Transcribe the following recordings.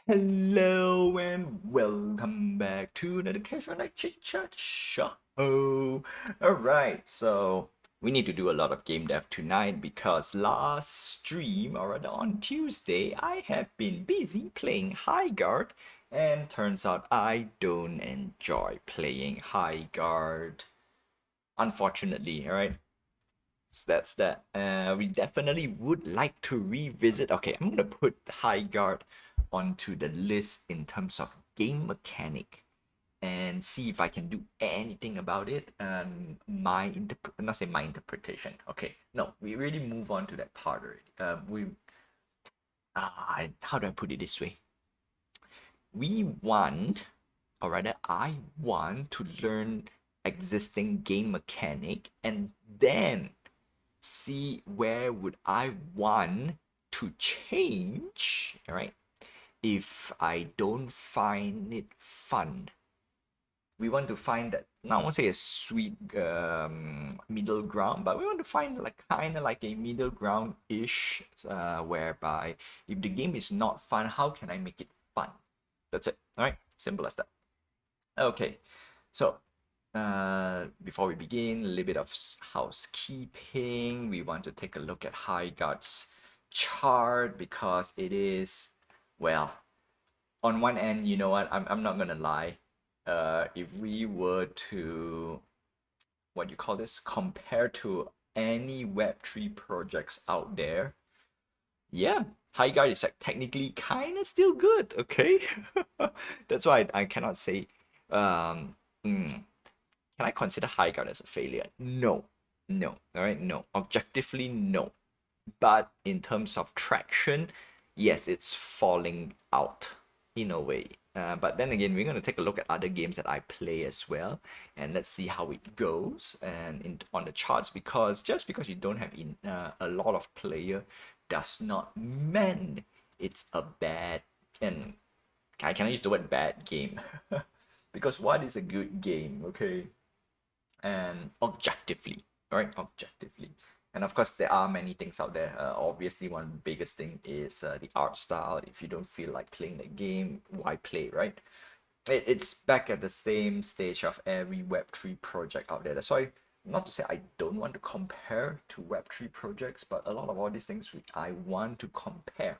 Hello and welcome back to another casual night chit chat show. Alright, so we need to do a lot of game dev tonight because last stream, or rather on Tuesday, I have been busy playing High Guard, and turns out I don't enjoy playing High Guard. Unfortunately, alright. That's that. We definitely would like to revisit. Okay, I'm gonna put High Guard onto the list in terms of game mechanic and see if I can do anything about it. Not say my interpretation. Okay, no, we really move on to that part already. How do I put it this way? We want, or rather, I want to learn existing game mechanic and then see where would I want to change, all right? If I don't find it fun, we want to find that, now I won't say a sweet middle ground, but we want to find like kind of like a middle ground ish, whereby if the game is not fun, how can I make it fun? That's it. All right, simple as that. Okay, so before we begin, a little bit of housekeeping. We want to take a look at High Guard's chart because it is, well, on one end, you know what? I'm not gonna lie. If we were to, what you call this, compare to any Web3 projects out there, yeah, High Guard is like technically kind of still good. Okay, that's why I cannot say. Um, mm, can I consider High Guard as a failure? No, no. All right, no. Objectively, no. But in terms of traction, yes, it's falling out in a way. But then again, we're going to take a look at other games that I play as well, and let's see how it goes and on the charts. Because just because you don't have a lot of player does not mean it's a bad, and can I use the word bad game? Because what is a good game? Okay, and objectively, right? Objectively. And of course, there are many things out there. Obviously, one biggest thing is the art style. If you don't feel like playing the game, why play, right? It's back at the same stage of every Web3 project out there. That's why, not to say I don't want to compare to Web3 projects, but a lot of all these things which I want to compare.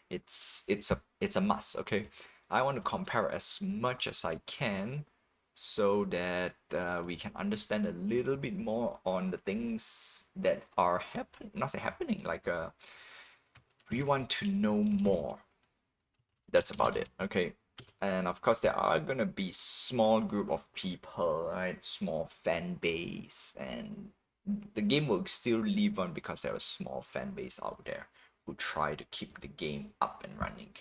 It's a must, okay? I want to compare as much as I can so that we can understand a little bit more on the things that are happening, not say happening, like we want to know more. That's about it, okay? And of course there are gonna be small group of people, right? Small fan base, and the game will still live on because there are a small fan base out there who try to keep the game up and running.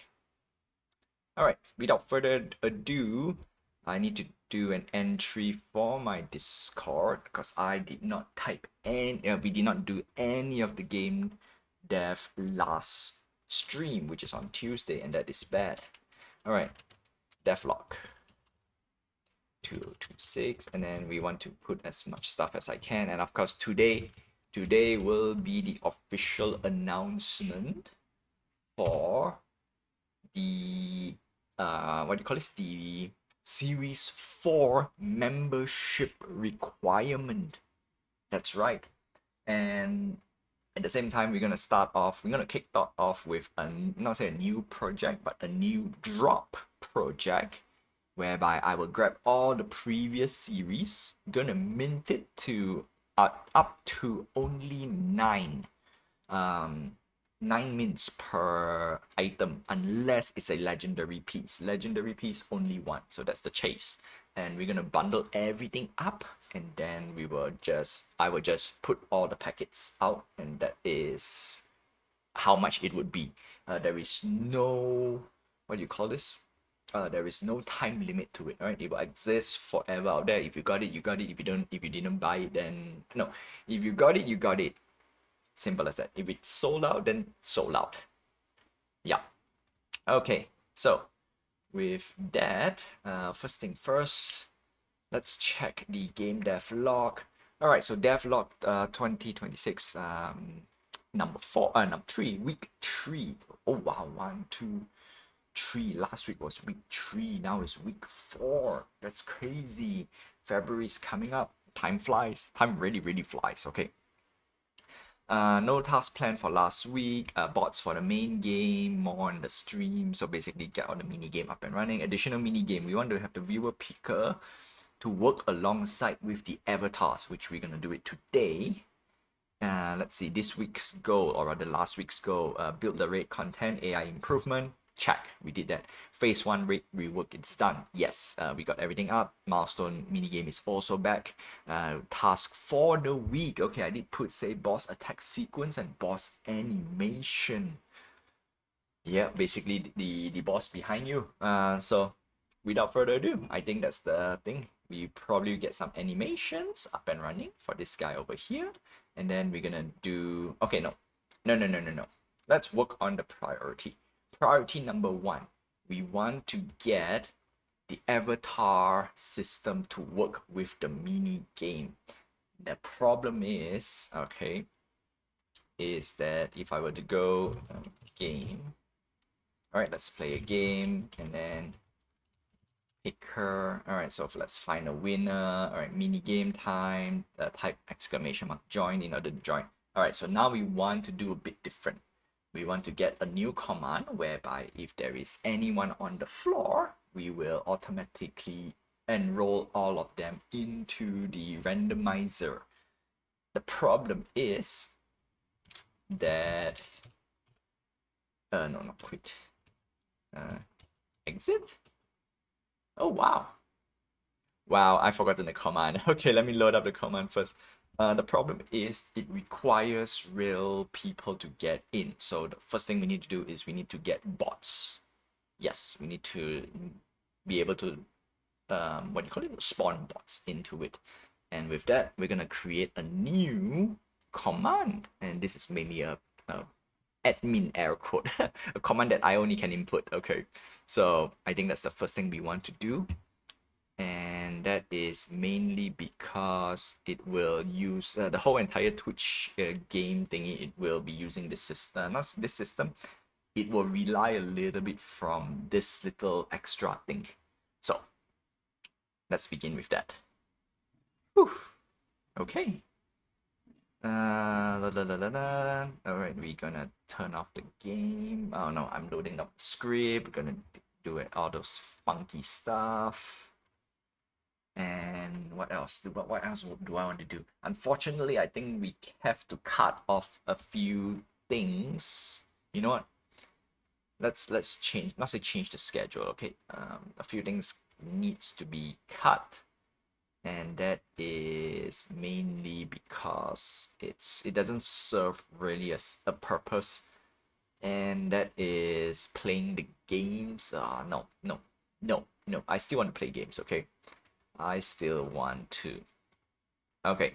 All right, without further ado, I need to do an entry for my Discord because I did not type any, we did not do any of the game dev last stream, which is on Tuesday, and that is bad. All right, devlog 2026, and then we want to put as much stuff as I can, and of course today will be the official announcement for the what do you call this, the series 4 membership requirement. That's right. And at the same time, we're gonna kick that off with a, not say a new project, but a new drop project, whereby I will grab all the previous series, gonna mint it to up to only um 9 mints per item unless it's a legendary piece. Legendary piece only one, so that's the chase. And we're gonna bundle everything up, and then I will just put all the packets out, and that is how much it would be. There is no, what do you call this? There is no time limit to it, right? It will exist forever out there. If you got it, you got it. If you didn't buy it, then no. If you got it, you got it. Simple as that. If it's sold out, then sold out. Yeah. Okay. So with that, first thing first, let's check the game dev log. All right. So dev log 2026 number 3, week 3. Oh wow, 1, 2, 3. Last week was week 3. Now it's week 4. That's crazy. February is coming up. Time flies. Time really, really flies. Okay. No task plan for last week. Bots for the main game, more on the stream. So basically get all the mini game up and running. Additional mini game. We want to have the viewer picker to work alongside with the avatars, which we're gonna do it today. Let's see, this week's goal, or rather last week's goal, build the raid content, AI improvement. Check, we did that. Phase 1 raid rework, it's done. Yes, we got everything up. Milestone minigame is also back. Task for the week. Okay, I did put, say, boss attack sequence and boss animation. Yeah, basically the boss behind you. So without further ado, I think that's the thing. We probably get some animations up and running for this guy over here. And then we're gonna do, okay, no. Let's work on the priority. Priority number 1, we want to get the avatar system to work with the mini game. The problem is, okay, is that if I were to go game, all right, let's play a game and then pick her. All right, so let's find a winner. All right, mini game time. Type exclamation mark join in order to join. All right, so now we want to do a bit different. We want to get a new command whereby if there is anyone on the floor, we will automatically enroll all of them into the randomizer. The problem is that no, not quit. Exit. Oh wow. Wow, I've forgotten the command. Okay, let me load up the command first. The problem is it requires real people to get in. So the first thing we need to do is we need to get bots. Yes, we need to be able to what do you call it? Spawn bots into it. And with that, we're gonna create a new command. And this is mainly a admin error code, a command that I only can input. Okay, so I think that's the first thing we want to do. And that is mainly because it will use the whole entire Twitch game thingy. It will be using this system, not this system. It will rely a little bit from this little extra thing. So let's begin with that. Whew. Okay. All right, we're gonna turn off the game. Oh no, I'm loading up the script. We're gonna do it, all those funky stuff. And what else? What else do I want to do? Unfortunately, I think we have to cut off a few things. You know what? Let's change. Not say change the schedule. Okay. A few things needs to be cut, and that is mainly because it doesn't serve really a purpose, and that is playing the games. No. I still want to play games. Okay. I still want to. Okay,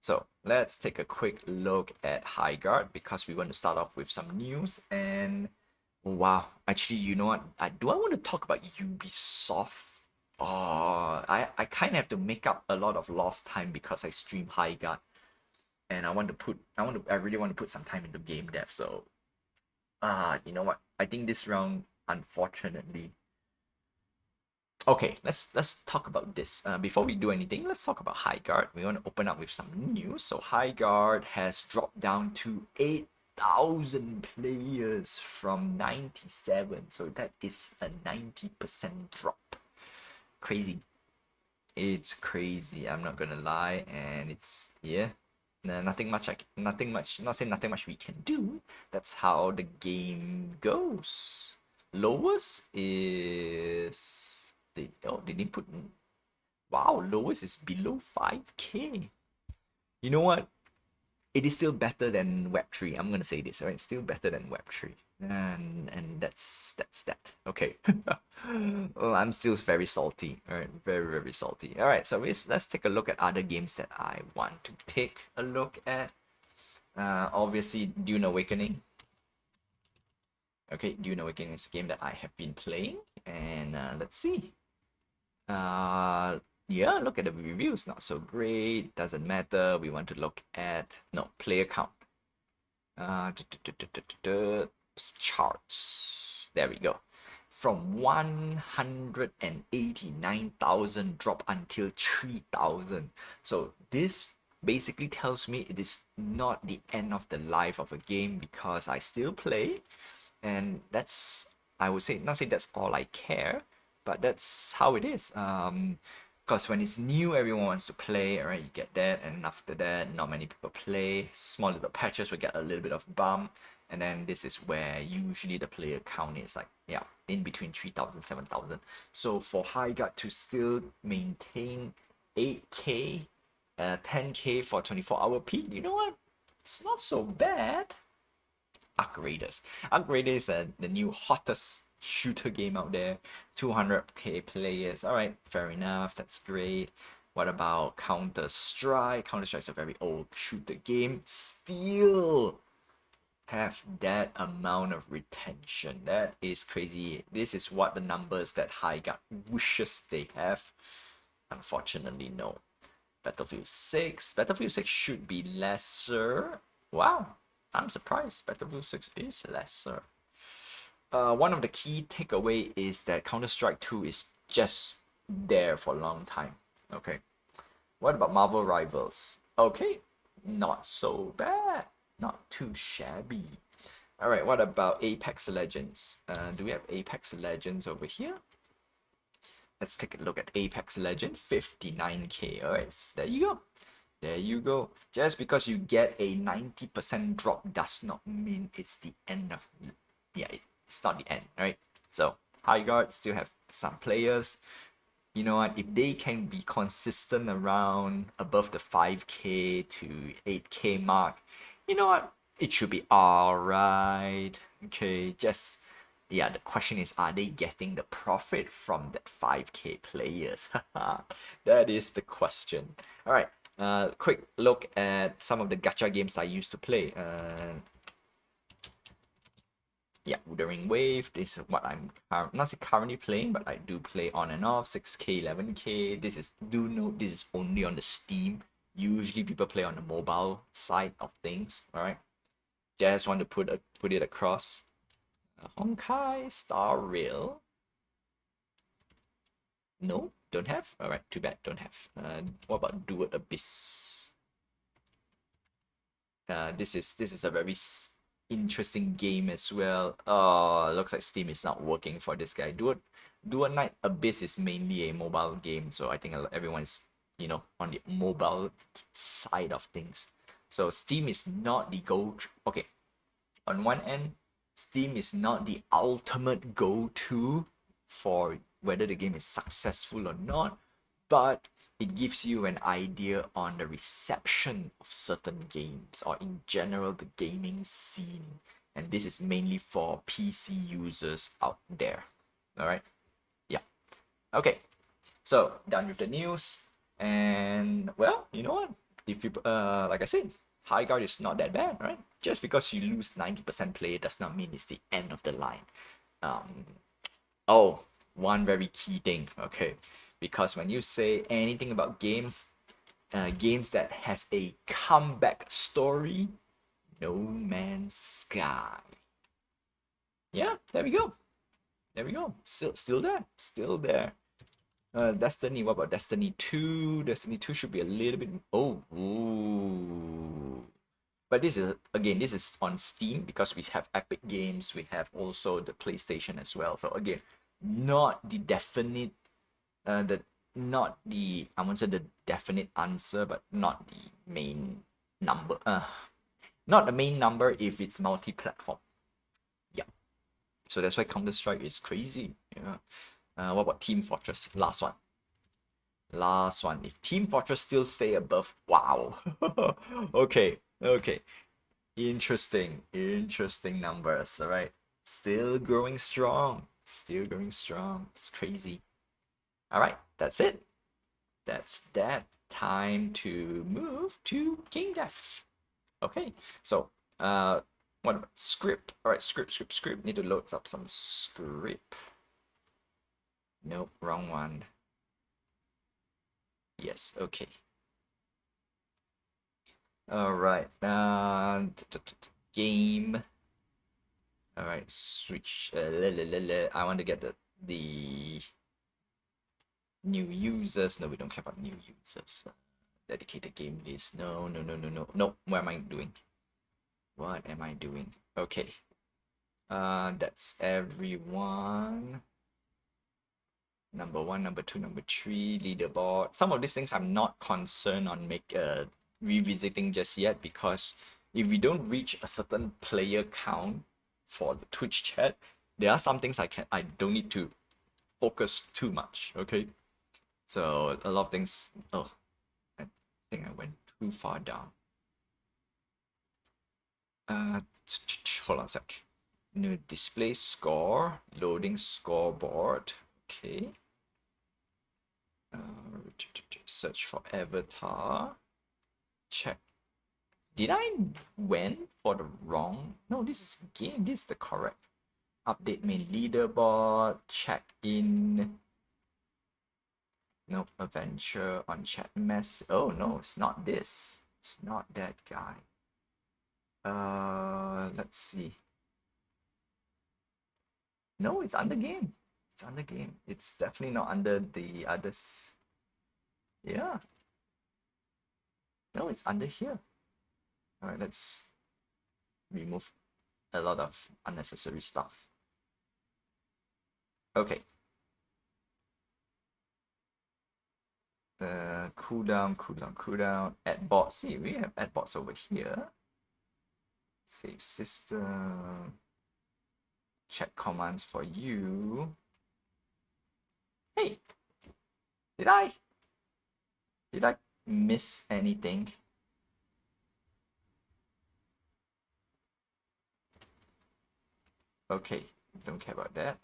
so let's take a quick look at High Guard because we want to start off with some news. And wow, actually, you know what? Do I want to talk about Ubisoft? Oh, I kind of have to make up a lot of lost time because I stream High Guard, and I really want to put some time into game dev. So, you know what? I think this round, unfortunately. Okay, let's talk about this. Before we do anything, let's talk about High Guard. We want to open up with some news. So High Guard has dropped down to 8,000 players from 97. So that is a 90% drop. Crazy. It's crazy. I'm not gonna lie, and it's nothing much. Not saying nothing much we can do. That's how the game goes. Lowest is. They didn't put. Wow, lowest is below 5K. You know what? It is still better than Web3. I'm gonna say this, right? It's still better than Web3. And that's that. Okay. Well, I'm still very salty. Alright, very, very salty. Alright, so let's take a look at other games that I want to take a look at. Obviously Dune Awakening. Okay, Dune Awakening is a game that I have been playing, and let's see. Yeah, look at the reviews, not so great, doesn't matter. We want to look at player count. Charts, there we go. from 189,000 drop until 3,000. So this basically tells me it is not the end of the life of a game because I still play, and that's, I would say, not say that's all I care, but that's how it is. Because when it's new, everyone wants to play, right? You get that, and after that, not many people play. Small little patches will get a little bit of bump, and then this is where usually the player count is like, yeah, in between 3,000, 7,000. So for High Guard to still maintain 8K, 10K for 24-hour peak, you know what? It's not so bad. Arc Raiders. Arc Raiders is the new hottest shooter game out there. 200k players. Alright, fair enough. That's great. What about Counter Strike? Counter Strike is a very old shooter game. Still have that amount of retention. That is crazy. This is what the numbers that High Guard wishes they have. Unfortunately, no. Battlefield 6. Battlefield 6 should be lesser. Wow, I'm surprised. Battlefield 6 is lesser. One of the key takeaway is that Counter-Strike 2 is just there for a long time. Okay. What about Marvel Rivals? Okay, not so bad. Not too shabby. Alright, what about Apex Legends? Do we have Apex Legends over here? Let's take a look at Apex Legend, 59k. Alright, there you go. There you go. Just because you get a 90% drop does not mean it's the end of... Yeah, it's not the end, right? So, High Guard still have some players. You know what? If they can be consistent around above the 5k to 8k mark, you know what? It should be alright. Okay, just... Yeah, the question is, are they getting the profit from that 5k players? That is the question. Alright, quick look at some of the gacha games I used to play. Yeah, Wuthering Wave. This is what I'm not currently playing, but I do play on and off. 6k, 11k. This is, do note, this is only on the Steam. Usually people play on the mobile side of things. All right, just want to put it across. Honkai Star Rail. No, don't have. All right, too bad, don't have. What about Dual Abyss? This is a very interesting game as well. Oh, looks like Steam is not working for this guy. Dual Night Abyss is mainly a mobile game, so I think everyone's, you know, on the mobile side of things. So Steam is not the go. Okay, on one end, Steam is not the ultimate go-to for whether the game is successful or not, but it gives you an idea on the reception of certain games or in general the gaming scene. And this is mainly for PC users out there. All right. Yeah. Okay. So done with the news. And well, you know what? If you like I said, High Guard is not that bad, right? Just because you lose 90% play does not mean it's the end of the line. Oh, one very key thing, okay? Because when you say anything about games, games that has a comeback story, No Man's Sky. Yeah, there we go. There we go. Still there. Still there. Destiny, what about Destiny 2? Destiny 2 should be a little bit... Oh, ooh. But this is, again, this is on Steam because we have Epic Games. We have also the PlayStation as well. So again, not the definite, not the, I won't say the definite answer, but not the main number. Not the main number if it's multi-platform. Yeah. So that's why Counter-Strike is crazy. Yeah. What about Team Fortress? Last one. Last one. If Team Fortress still stay above, wow. Okay, okay. Interesting, interesting numbers. All right. Still growing strong. Still growing strong. It's crazy. All right, that's it. That's that. Time to move to game dev. Okay, so what about script? All right, script. Need to load up some script. Nope, wrong one. Yes, okay. All right. Game All right, switch. I want to get the new users. No, we don't care about new users. Dedicated game list. No, no, no, no, no, no. What am I doing? What am I doing? Okay. That's everyone. Number one, number two, number three, leaderboard. Some of these things I'm not concerned on revisiting just yet, because if we don't reach a certain player count for the Twitch chat, there are some things I don't need to focus too much. Okay, so a lot of things. Oh, I think I went too far down. Hold on a sec. New display score, loading scoreboard. Okay. Search for avatar. Check. Did I went for the wrong? No, this is game. This is the correct. Update main leaderboard. Check in. Nope. Adventure on chat mess. Oh no, it's not this. It's not that guy. Let's see. No, it's under game. It's under game. It's definitely not under the others. Yeah. No, it's under here. All right, let's remove a lot of unnecessary stuff. Okay. Cooldown. Add bots. See, we have add bots over here. Save system. Check commands for you. Hey, did I miss anything? Okay, don't care about that.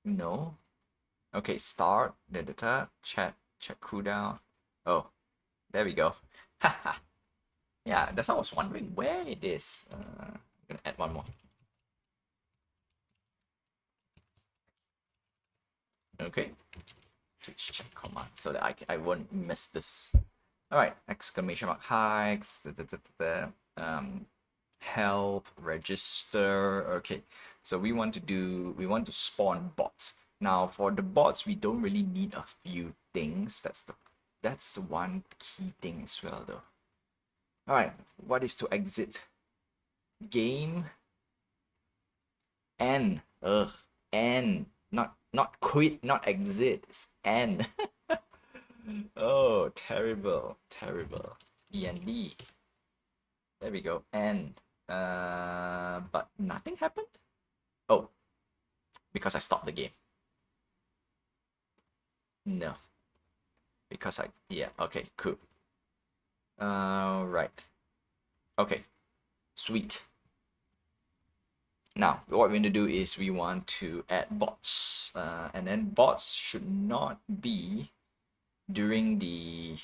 No. Okay, start, check cooldown. Oh, there we go. Yeah, that's what I was wondering where it is. I'm gonna add one more. Okay, Twitch check command so that I won't miss this. All right, exclamation mark hikes. Help, register. Okay, so we want to spawn bots. Now for the bots, we don't really need a few things. That's the one key thing as well though. All right, what is to exit? Game N. Ugh, N. Not quit, not exit. It's N. Oh, terrible. END. There we go. N. But nothing happened? Oh, because I stopped the game. No. Because yeah, okay, cool. Right. Okay, sweet. Now, what we're going to do is we want to add bots. And then bots should not be during the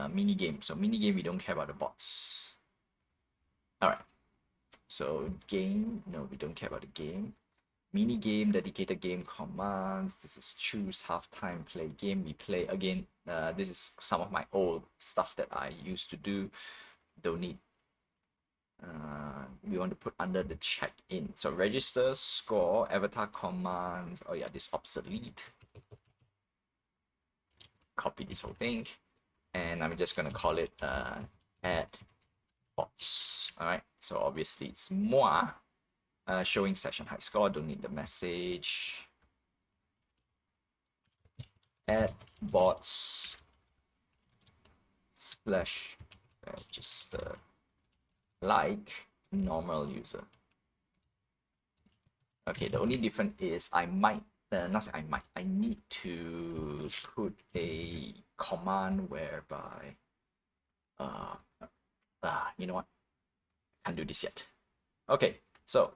mini game. So mini game, we don't care about the bots. All right. So game, no, we don't care about the game. Mini game, dedicated game commands. This is choose halftime play game. We play again. This is some of my old stuff that I used to do. Don't need. We want to put under the check-in. So register, score, avatar commands. Oh yeah, this obsolete. Copy this whole thing, and I'm just gonna call it add bots. All right. So obviously it's moi. Showing session high score. Don't need the message. Add bots / register like normal user. Okay, the only difference is I might, not say I might, I need to put a command whereby, you know what? Can't do this yet. Okay, so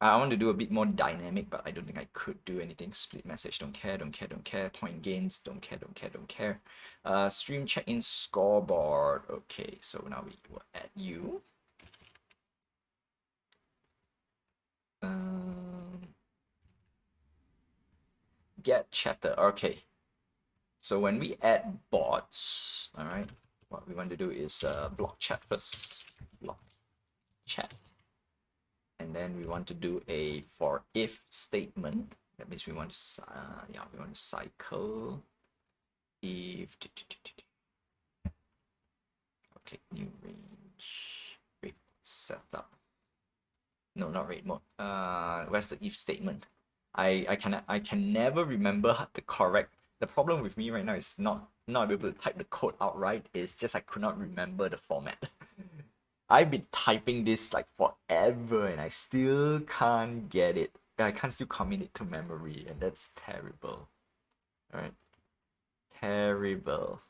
I want to do a bit more dynamic, but I don't think I could do anything. Split message, don't care. Point gains, don't care. Stream check-in scoreboard. Okay, so now we will add you. Get chatter. Okay. So when we add bots, all right, what we want to do is block chat first. Block chat. And then we want to do a for if statement. That means we want to we want to cycle if click new range rate setup. No, not rate mode. Where's the if statement? I can never remember the correct. The problem with me right now is not able to type the code outright. It's just I could not remember the format. I've been typing this like forever and I still can't get it. I can't still commit it to memory, and that's terrible. Alright. Terrible.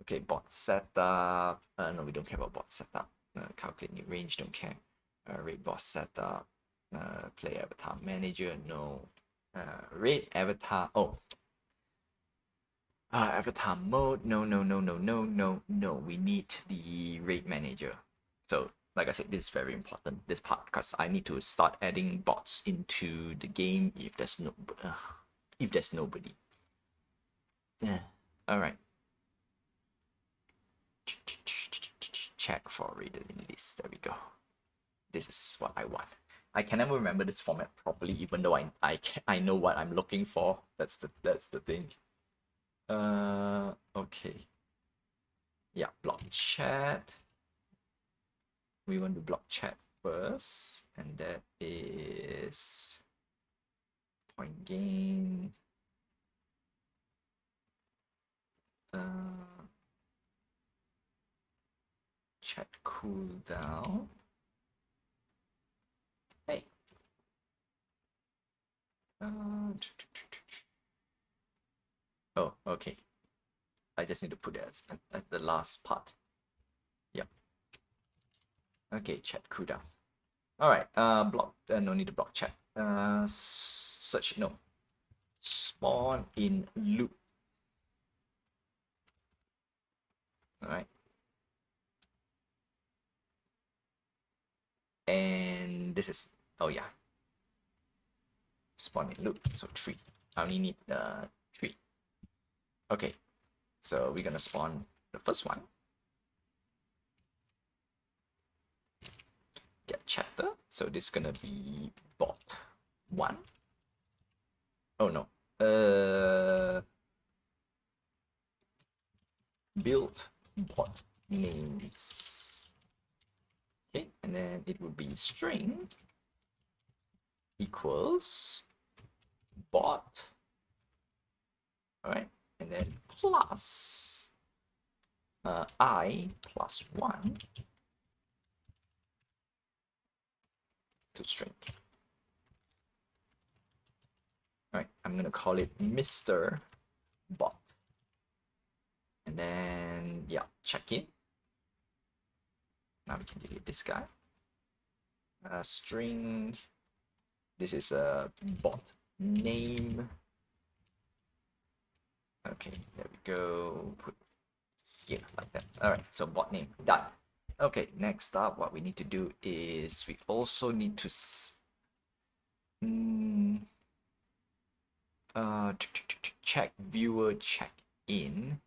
Okay, bot setup. No, we don't care about bot setup. Calculate new range, don't care. Rate bot setup. Play avatar manager, no. Rate avatar. Oh, avatar mode. No. We need the rate manager. So, like I said, this is very important, this part, because I need to start adding bots into the game if there's nobody. Alright. Check for reader in list. There we go. This is what I want. I can never remember this format properly, even though I know what I'm looking for. That's the thing. Okay. Yeah, block chat. We want to block chat first, and that is point gain. Chat cooldown. Hey. Oh, okay. I just need to put it at the last part. Yep. Okay, chat cooldown. Alright, block, no need to block chat. Search, no. Spawn in loop. Alright. And this is, oh yeah. Spawn in loop, so 3. I only need 3. Okay, so we're gonna spawn the first one. Get chatter, so this is gonna be bot 1. Oh no, build bot names. Okay, and then it will be string equals bot. All right, and then plus I plus 1 to string. All right, I'm gonna call it Mr. Bot. And then, yeah, check in. Now we can delete this guy. String. This is a bot name. Okay, there we go. Put here like that. All right, so bot name done. Okay, next up, what we need to do is we also need to check viewer check in.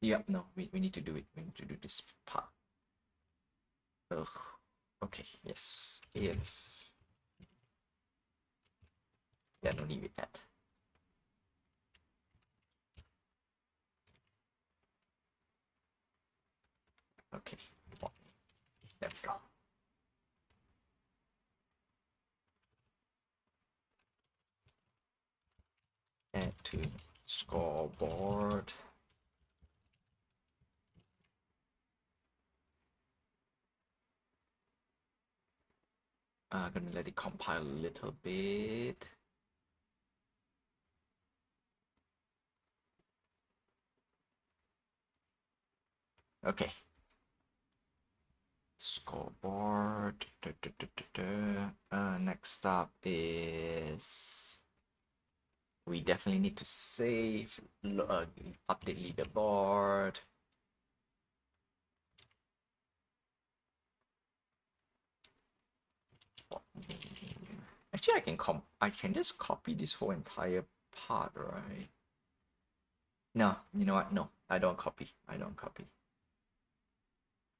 Yeah, no, we need to do it. We need to do this part. Ugh. Okay, yes. If yeah, no need with that. Okay, there we go. Add to scoreboard. I'm gonna let it compile a little bit. Okay. Scoreboard. Next up is we definitely need to save, update leaderboard. Actually, I can just copy this whole entire part, right? No, you know what? No, I don't copy. I don't copy.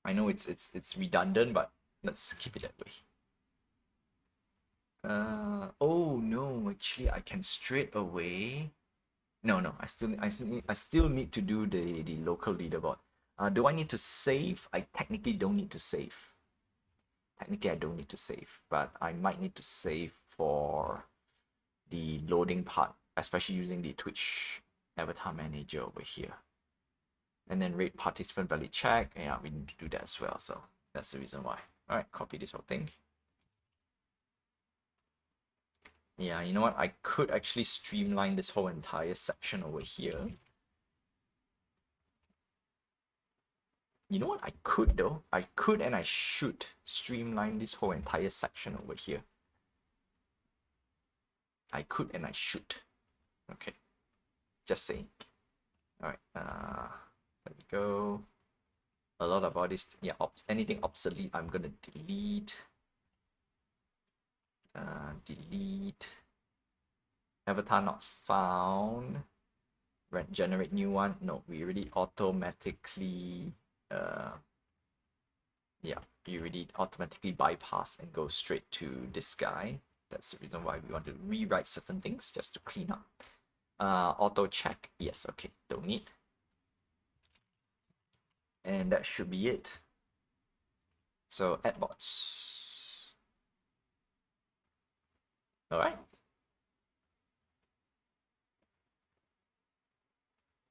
I know it's redundant, but let's keep it that way. Oh no, actually I can straight away. No, I still need to do the local leaderboard. Do I need to save? I technically don't need to save. Technically I don't need to save, but I might need to save for the loading part, especially using the Twitch avatar manager over here. And then rate participant valid check. Yeah, we need to do that as well. So that's the reason why. All right, copy this whole thing. Yeah, you know what? I could actually streamline this whole entire section over here. You know what? I could though. I could and I should streamline this whole entire section over here. I could and I should. Okay. Just saying. Alright, there we go. A lot of all this, yeah, anything obsolete, I'm gonna delete. Delete. Avatar not found. Generate new one. No, we already automatically yeah, you already automatically bypass and go straight to this guy. That's the reason why we want to rewrite certain things just to clean up. Auto check, yes, okay, don't need. And that should be it. So add bots. All right.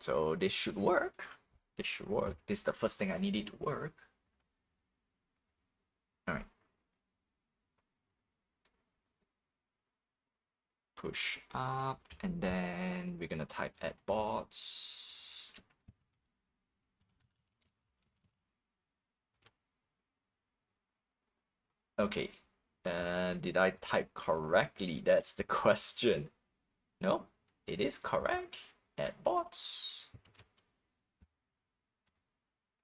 So this should work. This should work. This is the first thing I needed to work. All right. Push up, and then we're gonna type add bots. Okay. Did I type correctly? That's the question. No, it is correct. Add bots.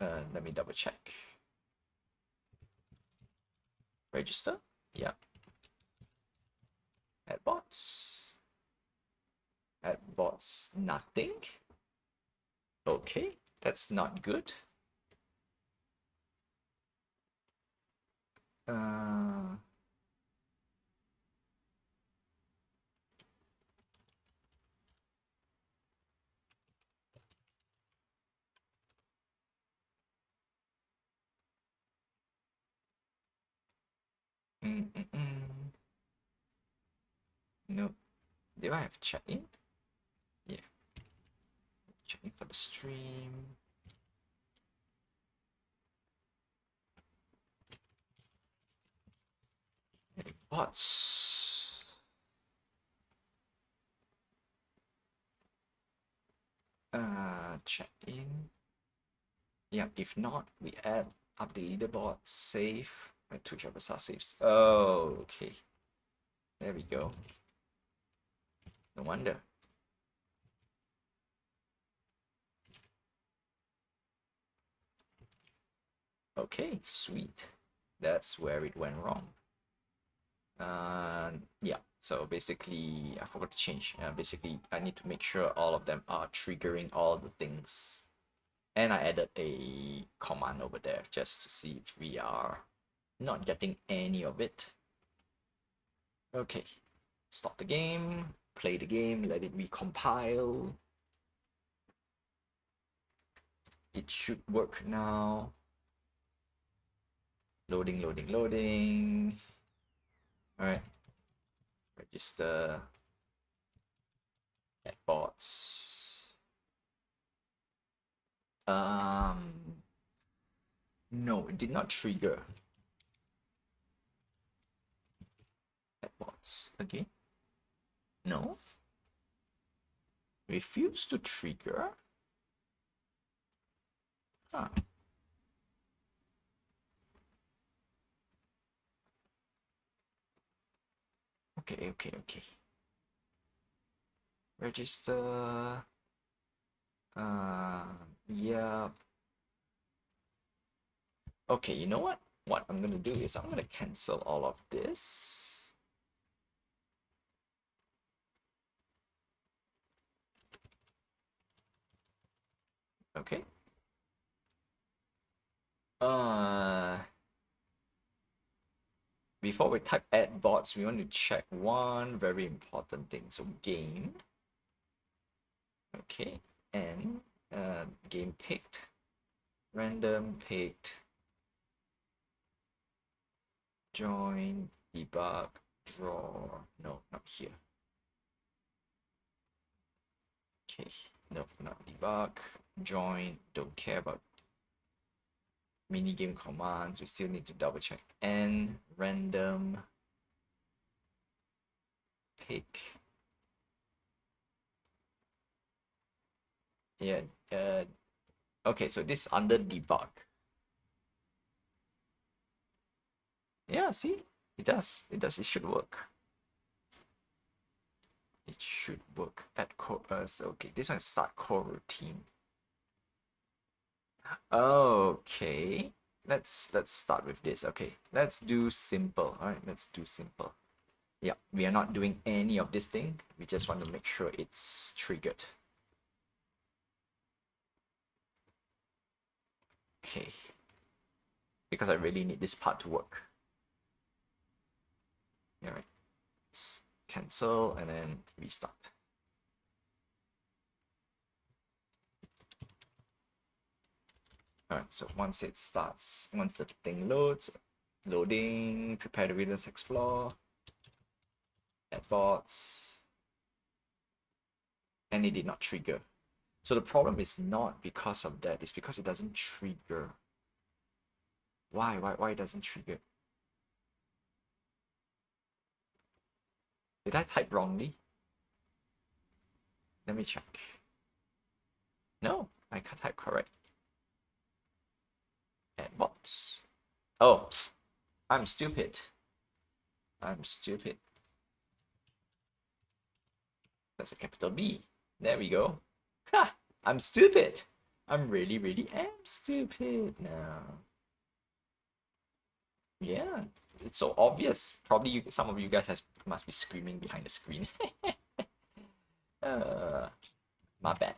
Let me double check. Register. Yeah. Add bots. Add bots. Nothing. Okay, that's not good. Nope. Do I have check-in? Yeah. Check-in for the stream. Bots. Check-in. Yeah, if not, we add up the leaderboard, save, and Twitch avatar saves. Oh, okay. There we go. No wonder. Okay, sweet. That's where it went wrong. Yeah, so basically, I forgot to change. Basically, I need to make sure all of them are triggering all the things. And I added a command over there just to see if we are not getting any of it. Okay, stop the game, play the game, let it recompile. It should work now. Loading, loading, loading. All right, register, add bots. No, it did not trigger. Add bots, okay. No. Refuse to trigger. Huh. Okay. Register. Yeah. Okay, you know what? What I'm gonna do is I'm gonna cancel all of this. Okay. Uh, Before we type add bots, we want to check one very important thing. So game. Okay. And game picked. Random picked. Join, debug, draw. No, not here. Okay. No, not debug. Join. Don't care about minigame commands. We still need to double check. And random pick. Yeah. Okay, so this is under debug. Yeah, see? It does. It does. It should work. It should work at core. So okay, this one is start core routine. Okay. Let's start with this. Okay, let's do simple. All right, let's do simple. Yeah, we are not doing any of this thing. We just want to make sure it's triggered. Okay. Because I really need this part to work. All right. Let's cancel and then restart. All right, so once it starts, once the thing loads, loading, prepare the Windows Explorer, add bots, and it did not trigger. So the problem is not because of that, it's because it doesn't trigger. Why it doesn't trigger? Did I type wrongly? Let me check. No, I can't type correct. Add bots. Oh, I'm stupid. I'm stupid. That's a capital B. There we go. Ha! I'm stupid. I'm really am stupid now. Yeah, it's so obvious. Probably some of you guys must be screaming behind the screen. uh, my bad.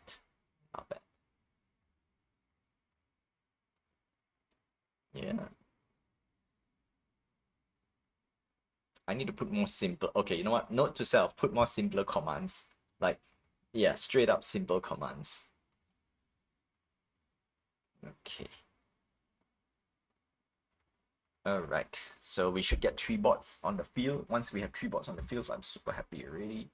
My bad. Yeah. I need to put more simple. Okay, you know what? Note to self, put more simpler commands. Like, yeah, straight up simple commands. Okay. Alright, so we should get 3 bots on the field. Once we have 3 bots on the field, so I'm super happy already.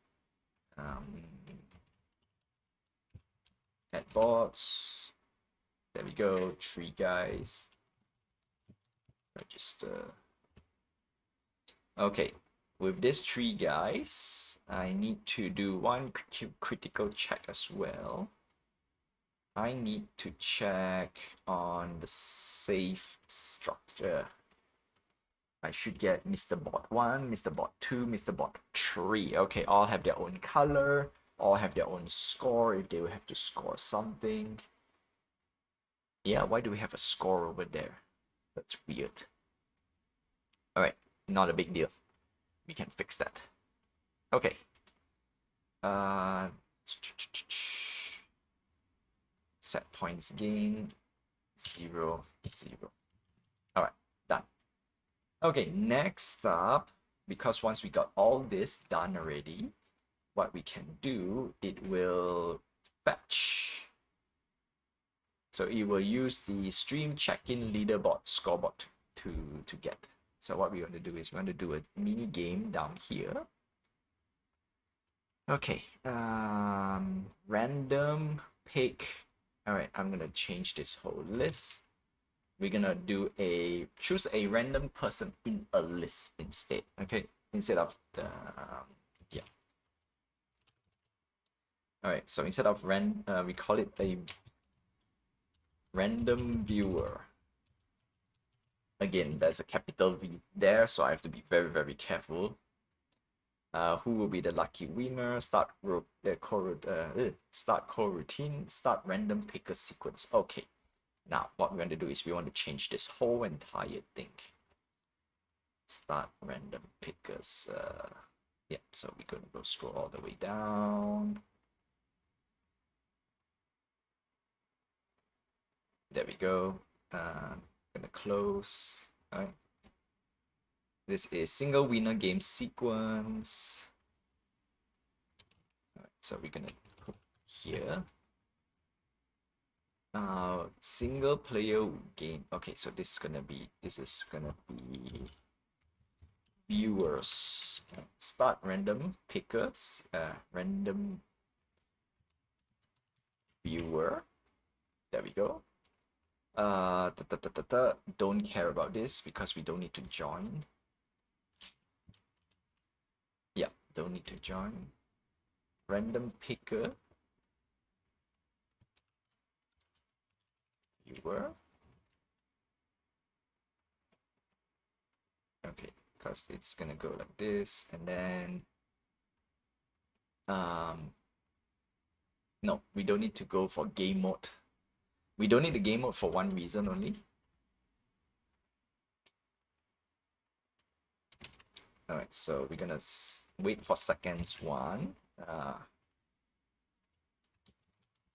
Add bots. There we go, 3 guys. Register. Okay, with these 3 guys, I need to do one critical check as well. I need to check on the safe structure. I should get Mr. Bot 1, Mr. Bot 2, Mr. Bot 3. Okay, all have their own color, all have their own score if they will have to score something. Yeah, why do we have a score over there? That's weird. Alright, not a big deal. We can fix that. Okay. Set points gain 0, 0. Alright, done. Okay, next up, because once we got all this done already, what we can do, it will fetch. So it will use the stream check-in leaderboard scoreboard to get. So what we want to do is we want to do a mini game down here. Okay, random pick. All right, I'm gonna change this whole list. We're gonna choose a random person in a list instead. Okay, instead of the yeah. All right, so instead of we call it a random viewer. Again, there's a capital V there, so I have to be very careful. Who will be the lucky winner? Start core routine. Start random picker sequence. Okay. Now what we want to do is we want to change this whole entire thing. Start random pickers. Yeah. So we're gonna go scroll all the way down. There we go. Gonna close. All right. This is single winner game sequence. All right, so we're gonna put here. Single player game. Okay, so this is gonna be viewers. Start random pickers. Random viewer. There we go. Don't care about this because we don't need to join. Yeah, don't need to join. Random picker. Viewer. Okay, because it's gonna go like this, and then no, we don't need to go for game mode. We don't need the game mode for one reason only. All right, so we're gonna wait for seconds one.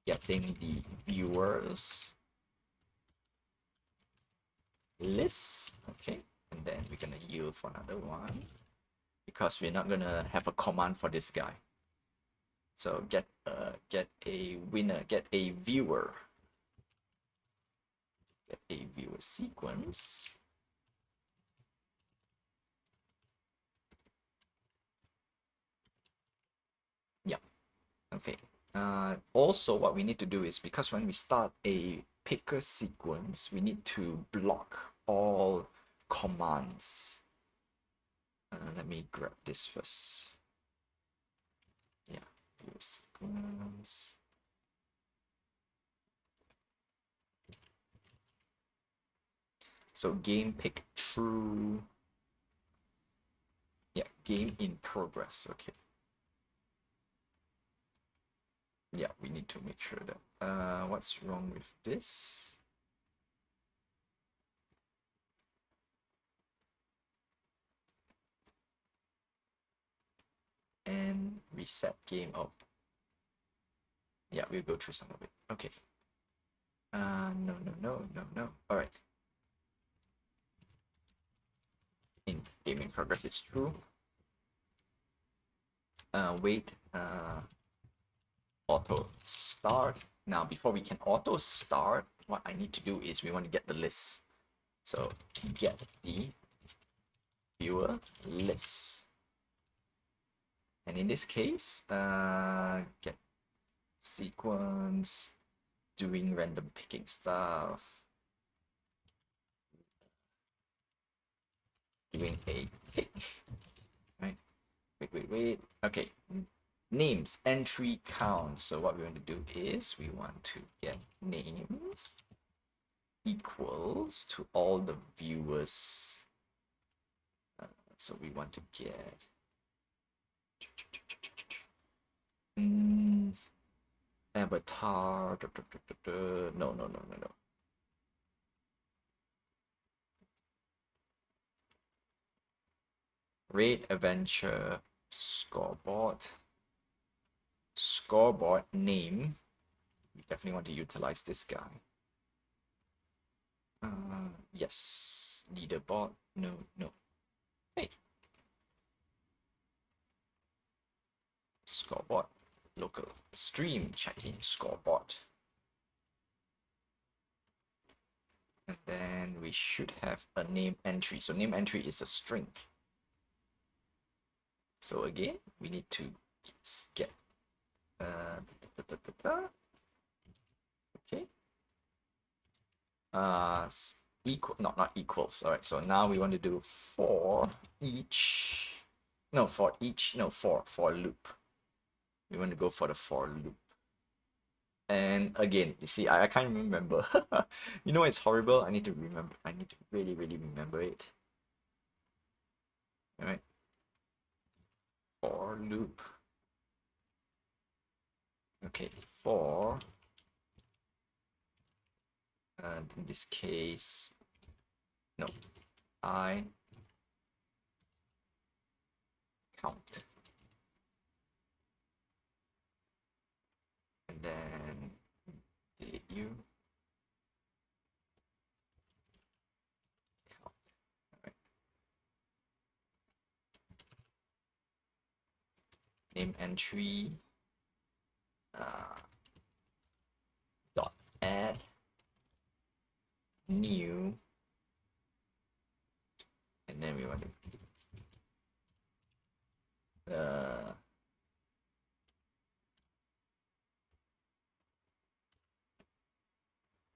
Getting the viewers list. Okay, and then we're gonna yield for another one because we're not gonna have a command for this guy. So get a winner, get a viewer sequence. Yeah. Okay. Also, what we need to do is, because when we start a picker sequence, we need to block all commands. Let me grab this first. Yeah, view sequence. So game pick true. Yeah, game in progress. Okay. Yeah, we need to make sure that what's wrong with this? And reset game. Oh, yeah, we'll go through some of it. Okay. No. All right. In game in progress, it's true. Wait. Auto start. Now, before we can auto start, what I need to do is we want to get the list. So get the viewer list. And in this case, get sequence, doing random picking stuff, doing a pick, right? Wait. Okay, names, entry count. So what we want to do is we want to get names equals to all the viewers. So we want to get avatar. No. Raid adventure scoreboard. Scoreboard name. We definitely want to utilize this guy. Yes. Leaderboard. No. Hey. Scoreboard. Local stream check-in scoreboard. And then we should have a name entry. So name entry is a string. So again, we need to get okay. Equal, not equals. All right. So now we want to do for each loop. We want to go for the for loop. And again, you see, I can't remember. You know, it's horrible. I need to remember. I need to really remember it. All right. For loop. Okay, for. And in this case, no, I count. And then did you name entry dot add new, and then we want to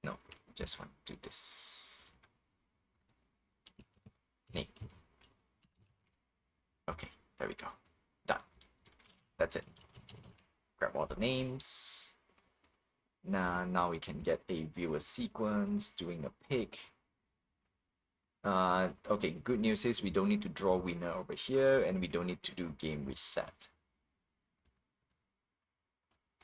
no, just want to do this name. Okay, there we go. Done. That's it. Grab all the names. Now we can get a viewer sequence doing a pick. Okay, good news is we don't need to draw winner over here, and we don't need to do game reset.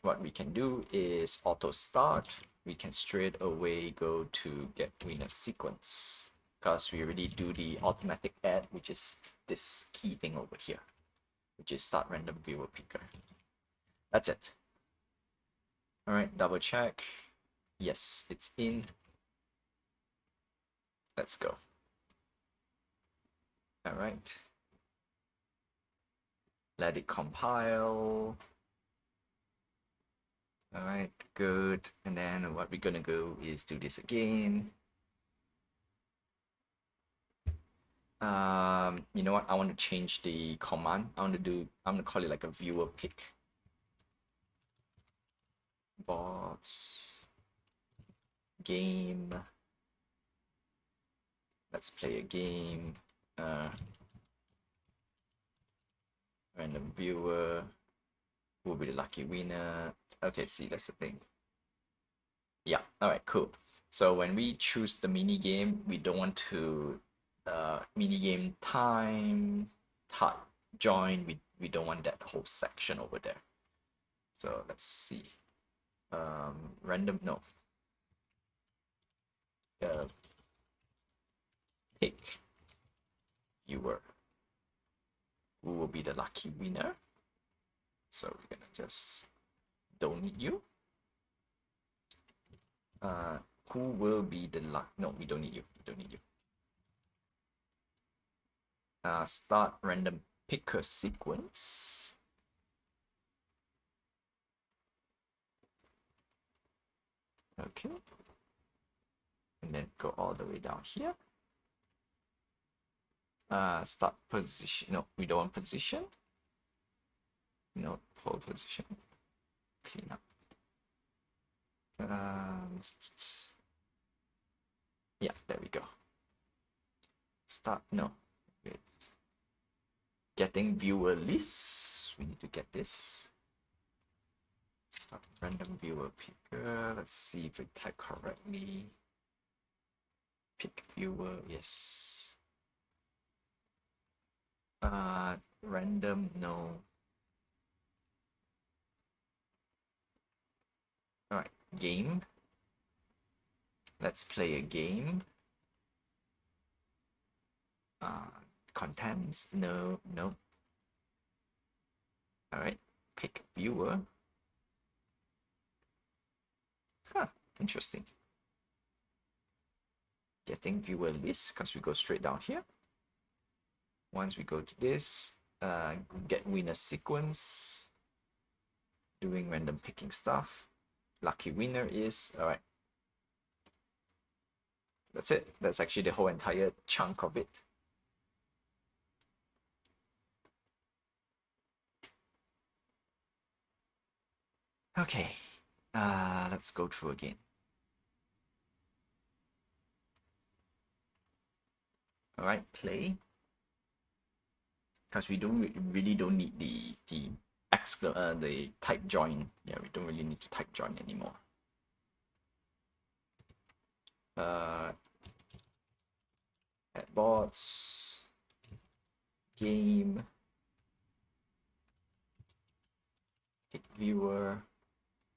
What we can do is auto start. We can straight away go to get winner sequence, because we already do the automatic add, which is this key thing over here, which is start random viewer picker. That's it. All right, double check. Yes, it's in. Let's go. All right. Let it compile. All right, good. And then what we're gonna go is do this again. You know what? I want to change the command. I'm gonna call it like a viewer pick. Bots game. Let's play a game. Random viewer. Who will be the lucky winner? Okay, see, that's the thing. Yeah, all right, cool. So when we choose the mini game, we don't want to mini game time join. We don't want that whole section over there. So let's see. Random, no. Pick viewer. Who will be the lucky winner? So we're gonna just don't need you. Who will be the luck? No, we don't need you. We don't need you. Start random picker sequence. Okay. And then go all the way down here. Start position. No, we don't want position. No, pole position. Clean up. Yeah, there we go. Start. No, wait. Getting viewer list. We need to get this. Start random viewer picker. Let's see if we type correctly. Pick viewer. Yes. Random. No. All right. Game. Let's play a game. Contents. No. No. All right. Pick viewer. Huh. Interesting. Getting viewer list, because we go straight down here. Once we go to this, get winner sequence, doing random picking stuff. Lucky winner is, all right. That's it. That's actually the whole entire chunk of it. Okay, let's go through again. All right, play. Because we really don't need the type join. Yeah, we don't really need to type join anymore. Add bots, game, pick viewer.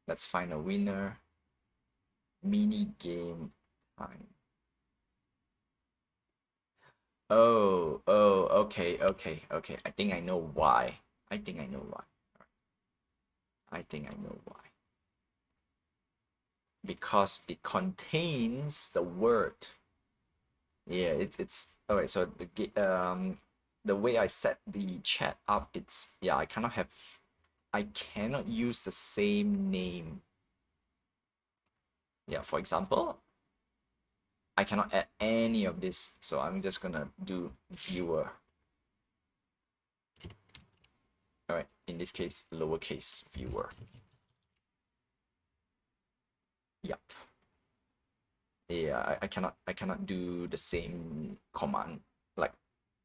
Let's find a winner. Mini game time. Oh, okay. I think I know why. I think I know why. Because it contains the word. Yeah, it's all right. So the way I set the chat up, it's, yeah, I kind of have I cannot use the same name. Yeah, for example, I cannot add any of this, so I'm just gonna do viewer. All right, in this case, lowercase viewer. Yep. Yeah, I cannot do the same command, like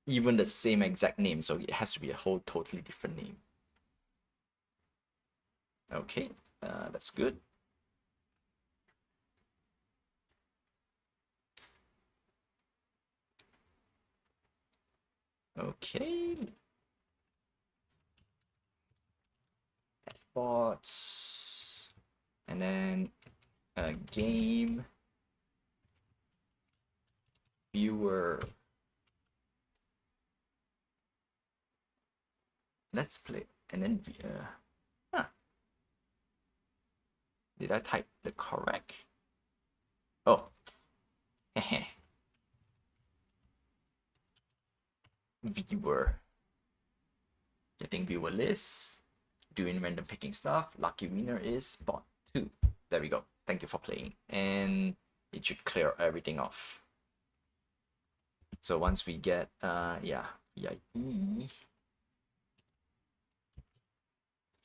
even the same exact name, so it has to be a whole totally different name. Okay, that's good. Okay. Bots. And then game viewer. Let's play. And then huh. Did I type the correct? Oh. Viewer. Getting viewer list. Doing random picking stuff. Lucky winner is bot 2. There we go. Thank you for playing. And it should clear everything off. So once we get yeah, VIE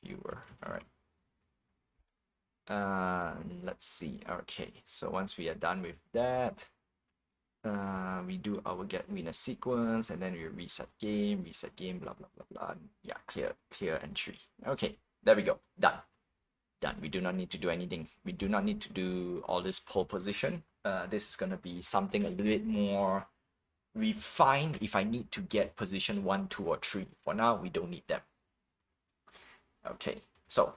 viewer. All right. Let's see. Okay, so once we are done with that, we do our get winner sequence, and then we reset game, blah blah blah blah. Yeah, clear entry. Okay, there we go. Done. We do not need to do anything. We do not need to do all this pole position. This is gonna be something a little bit more refined if I need to get position 1, 2, or 3. For now, we don't need them. Okay, so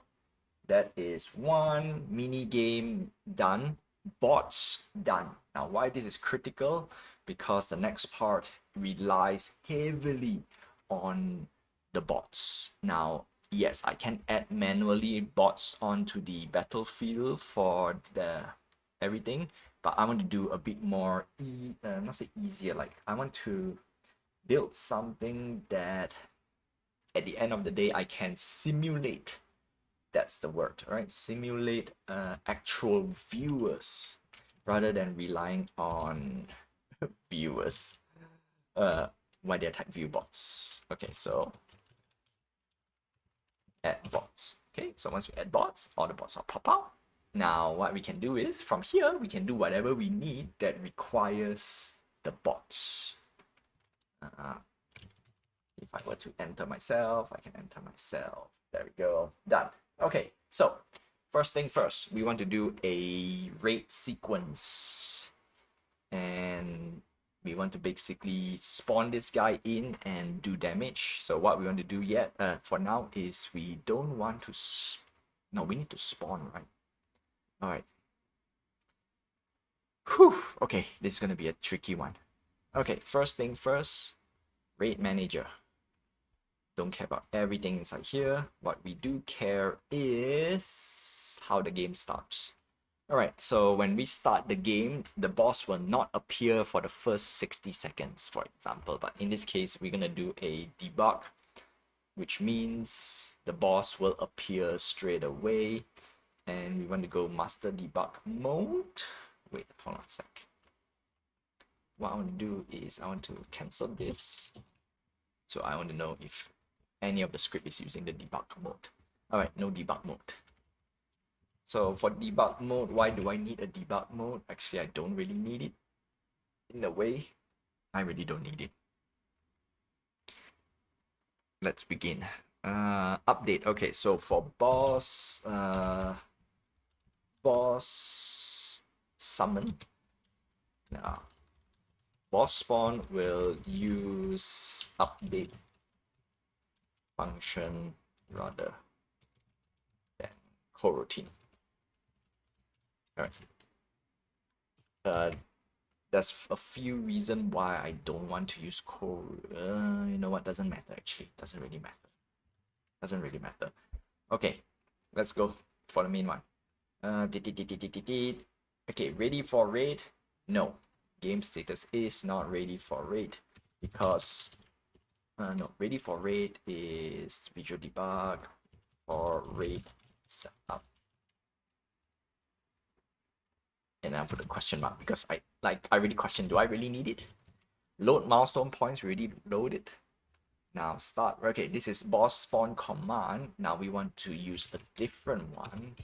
that is one mini game done. Bots done. Now, why this is critical? Because the next part relies heavily on the bots. Now, yes, I can add manually bots onto the battlefield for the everything, but I want to do a bit more not say easier, like I want to build something that at the end of the day I can simulate. That's the word, right? Simulate actual viewers rather than relying on viewers when they type view bots. Okay, so add bots. Okay, so once we add bots, all the bots will pop out. Now what we can do is from here we can do whatever we need that requires the bots. If I were to enter myself, I can enter myself. There we go. Done. Okay, so first thing first, we want to do a raid sequence. And we want to basically spawn this guy in and do damage. So what we want to do yet for now is we don't want to... No, we need to spawn, right? All right. Whew. Okay, this is going to be a tricky one. Okay, first thing first, raid manager. Don't care about everything inside here. What we do care is how the game starts. Alright, so when we start the game, the boss will not appear for the first 60 seconds, for example. But in this case, we're gonna do a debug, which means the boss will appear straight away. And we want to go master debug mode. Wait, hold on a sec. What I want to do is I want to cancel this. So I want to know if any of the script is using the debug mode. Alright, no debug mode. So for debug mode, why do I need a debug mode? Actually, I don't really need it. In a way, I really don't need it. Let's begin. Update. Okay, so for boss summon. Boss spawn will use update function rather than coroutine. All right. There's a few reasons why I don't want to use core. You know what? Doesn't matter actually. Doesn't really matter. Doesn't really matter. Okay, let's go for the main one. Okay, ready for raid? No, game status is not ready for raid because no, ready for raid is visual debug or rate setup. And I'll put a question mark because I really question, do I really need it? Load milestone points, really load it. Now start, okay, this is boss spawn command. Now we want to use a different one.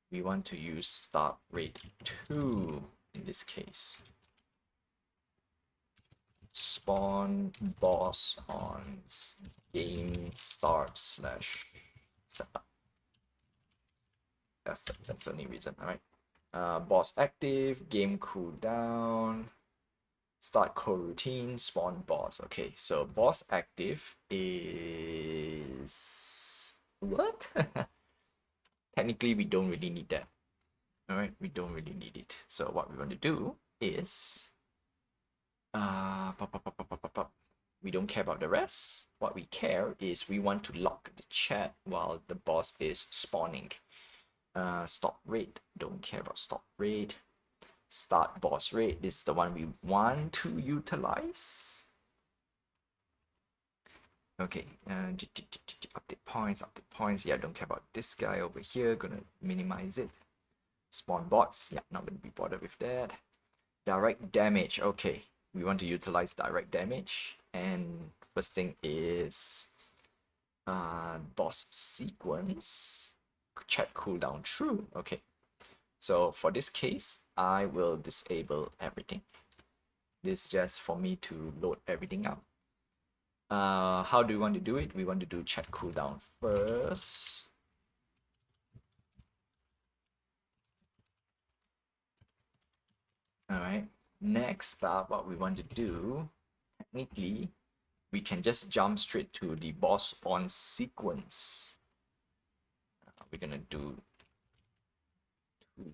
We want to use start rate 2 in this case. Spawn boss on game start slash setup. That's the only reason, all right. Boss active, game cooldown, start coroutine, spawn boss. Okay, so boss active is what? Technically, we don't really need that. All right, we don't really need it. So what we want to do is we don't care about the rest. What we care is we want to lock the chat while the boss is spawning. Stop rate, don't care about stop rate. Start boss rate, this is the one we want to utilize. Okay, update points. Yeah, don't care about this guy over here. Gonna minimize it. Spawn bots, yeah, not gonna be bothered with that. Direct damage, okay. We want to utilize direct damage. And first thing is boss sequence. Chat cooldown true. Okay. So for this case, I will disable everything. This is just for me to load everything up. How do we want to do it? We want to do chat cooldown first. All right. Next up, what we want to do, technically, we can just jump straight to the boss spawn sequence. We're gonna do 2.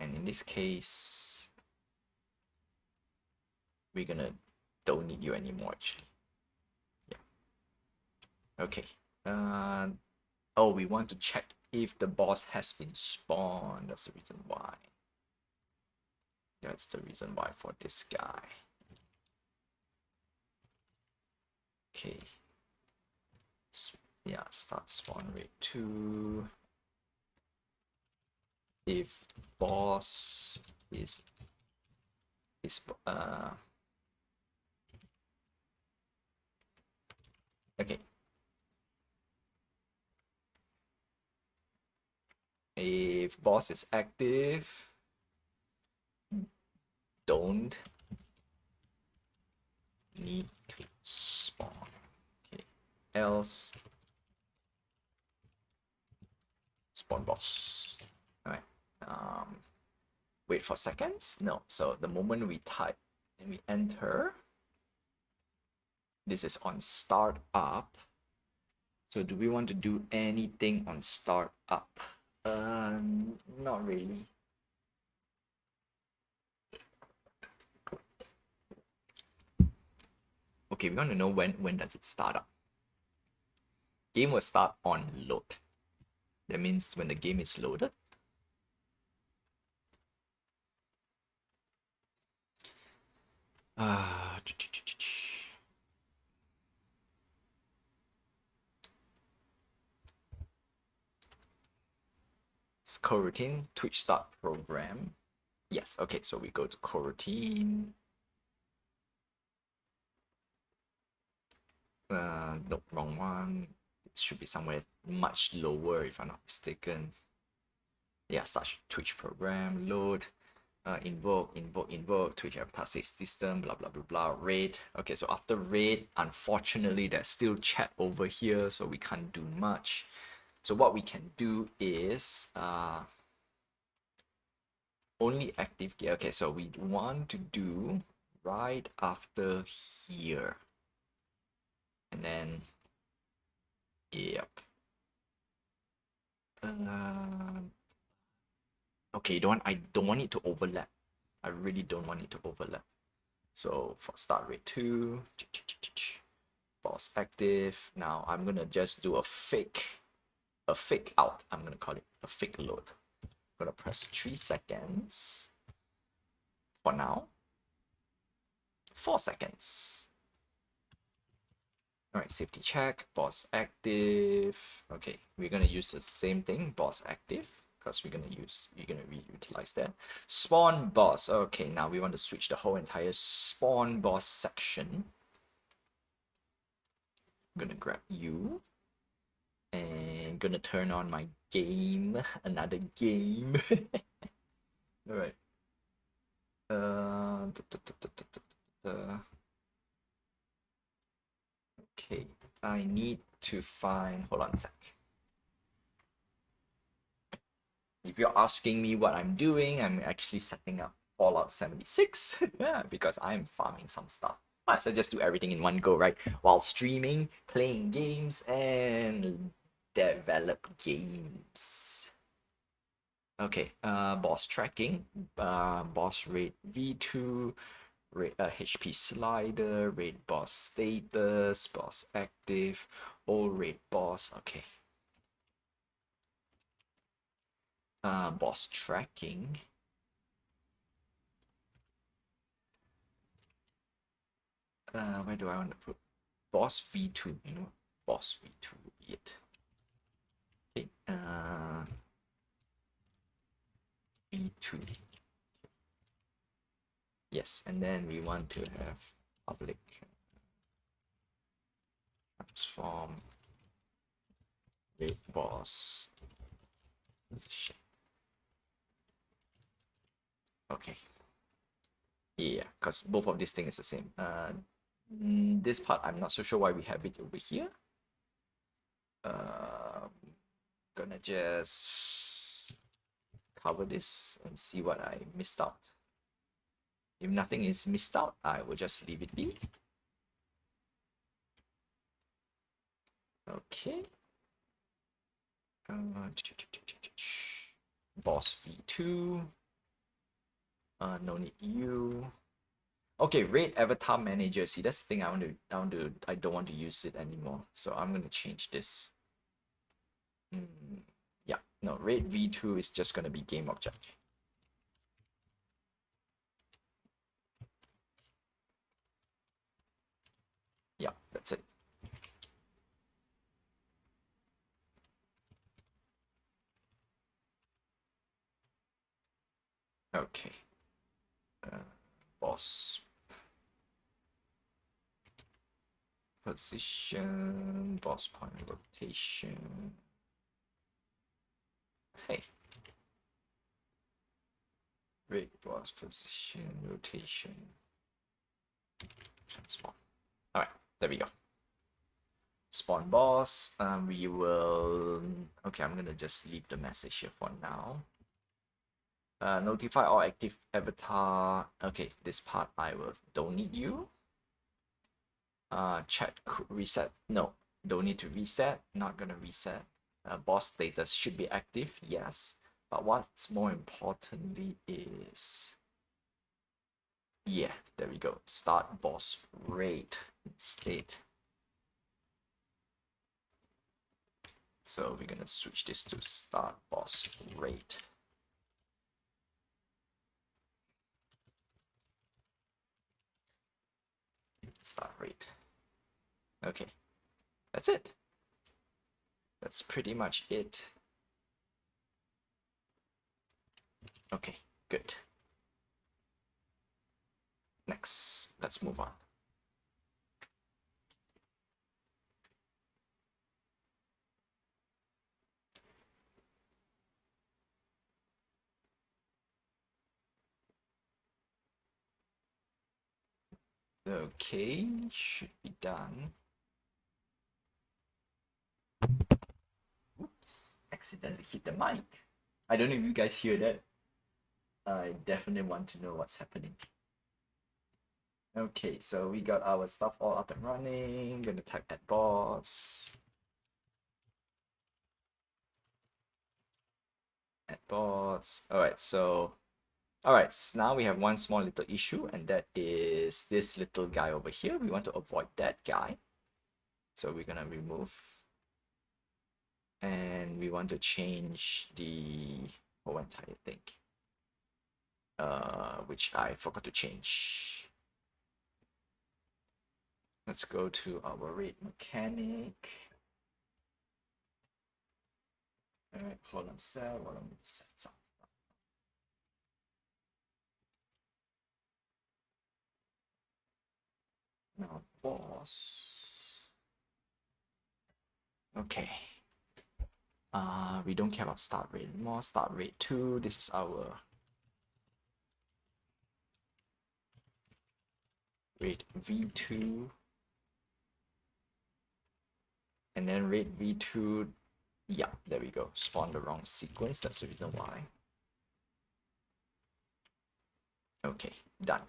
And in this case, we're gonna don't need you anymore actually. Yeah. Okay. Oh, we want to check if the boss has been spawned. That's the reason why. That's the reason why for this guy. Okay. Yeah, start spawn rate 2. If boss is okay. If boss is active, don't need to spawn. Okay. Else spawn boss. Alright. Wait for seconds? No. So the moment we type and we enter, this is on start up. So do we want to do anything on start up? Not really. Okay, we want to know when does it start up. Game will start on load. That means when the game is loaded. Coroutine, Twitch start program. Yes, okay, so we go to coroutine. Nope, wrong one. It should be somewhere much lower if I'm not mistaken. Yeah, start Twitch program, load, invoke, Twitch avatar system, blah blah blah blah, raid. Okay, so after raid, unfortunately there's still chat over here, so we can't do much. So what we can do is only active gear. Okay, so we want to do right after here. And then, yep. Okay, I don't want it to overlap. I really don't want it to overlap. So for start rate 2, boss active. Now I'm gonna just do a fake out. I'm gonna call it a fake load. I'm gonna press 3 seconds. For now, 4 seconds. All right, safety check, boss active. Okay, we're gonna use the same thing, boss active, because we're gonna reutilize that. Spawn boss. Okay, now we want to switch the whole entire spawn boss section. I'm gonna grab you and gonna turn on my game, another game. All right. Okay, I need to find. Hold on a sec. If you're asking me what I'm doing, I'm actually setting up Fallout 76 because I'm farming some stuff. Might as well just do everything in one go, right? While streaming, playing games, and develop games. Okay, boss tracking, boss rate V2, rate HP slider, rate boss status, boss active, all rate boss. Okay. Boss tracking. Where do I want to put boss V2? You know, boss V2 it. Okay. V2. Yes, and then we want to have public transform rate boss position. Okay. Yeah, because both of these things is the same. This part I'm not so sure why we have it over here. Gonna just cover this and see what I missed out. If nothing is missed out, I will just leave it be. Okay. Boss V2. No need you. Okay, rate avatar manager. See, that's the thing I don't want to use it anymore. So I'm gonna change this. Yeah, no, rate V2 is just gonna be game object. Yeah, that's it. Okay. Boss position, boss point rotation. Hey. Rate boss position, rotation, transform. All right, there we go. Spawn boss. We will. Okay, I'm gonna just leave the message here for now. Notify all active avatar. Okay, this part I will don't need you. Chat reset. No, don't need to reset. Not gonna reset. Boss status should be active. Yes, but what's more importantly is, yeah, there we go. Start boss rate instead. So we're gonna switch this to start boss rate. Start rate. Okay, that's it. That's pretty much it. Okay, good. Next, let's move on. Okay, should be done. Oops, accidentally hit the mic. I don't know if you guys hear that. I definitely want to know what's happening. Okay, so we got our stuff all up and running. Gonna type add bots. Add bots. Alright, so alright, so now we have one small little issue, and that is this little guy over here. We want to avoid that guy. So we're gonna remove, and we want to change the whole entire thing. Which I forgot to change. Let's go to our rate mechanic. Alright, hold on a sec, while I'm set some stuff. Now boss. Okay. We don't care about start rate anymore. Start rate 2. This is our rate V2. And then rate V2. Yeah, there we go. Spawn the wrong sequence. That's the reason why. Okay, done.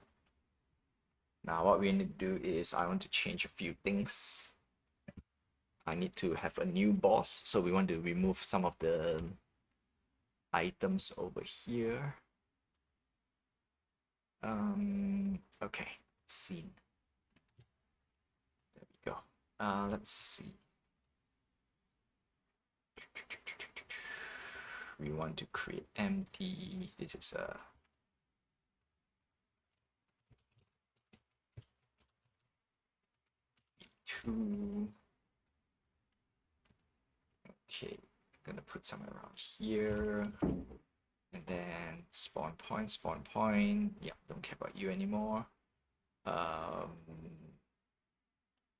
Now what we need to do is I want to change a few things. I need to have a new boss. So we want to remove some of the items over here. Okay, scene. There we go. Let's see. We want to create empty. This is a two. Okay, I'm gonna put somewhere around here. And then spawn point, spawn point. Yeah, don't care about you anymore.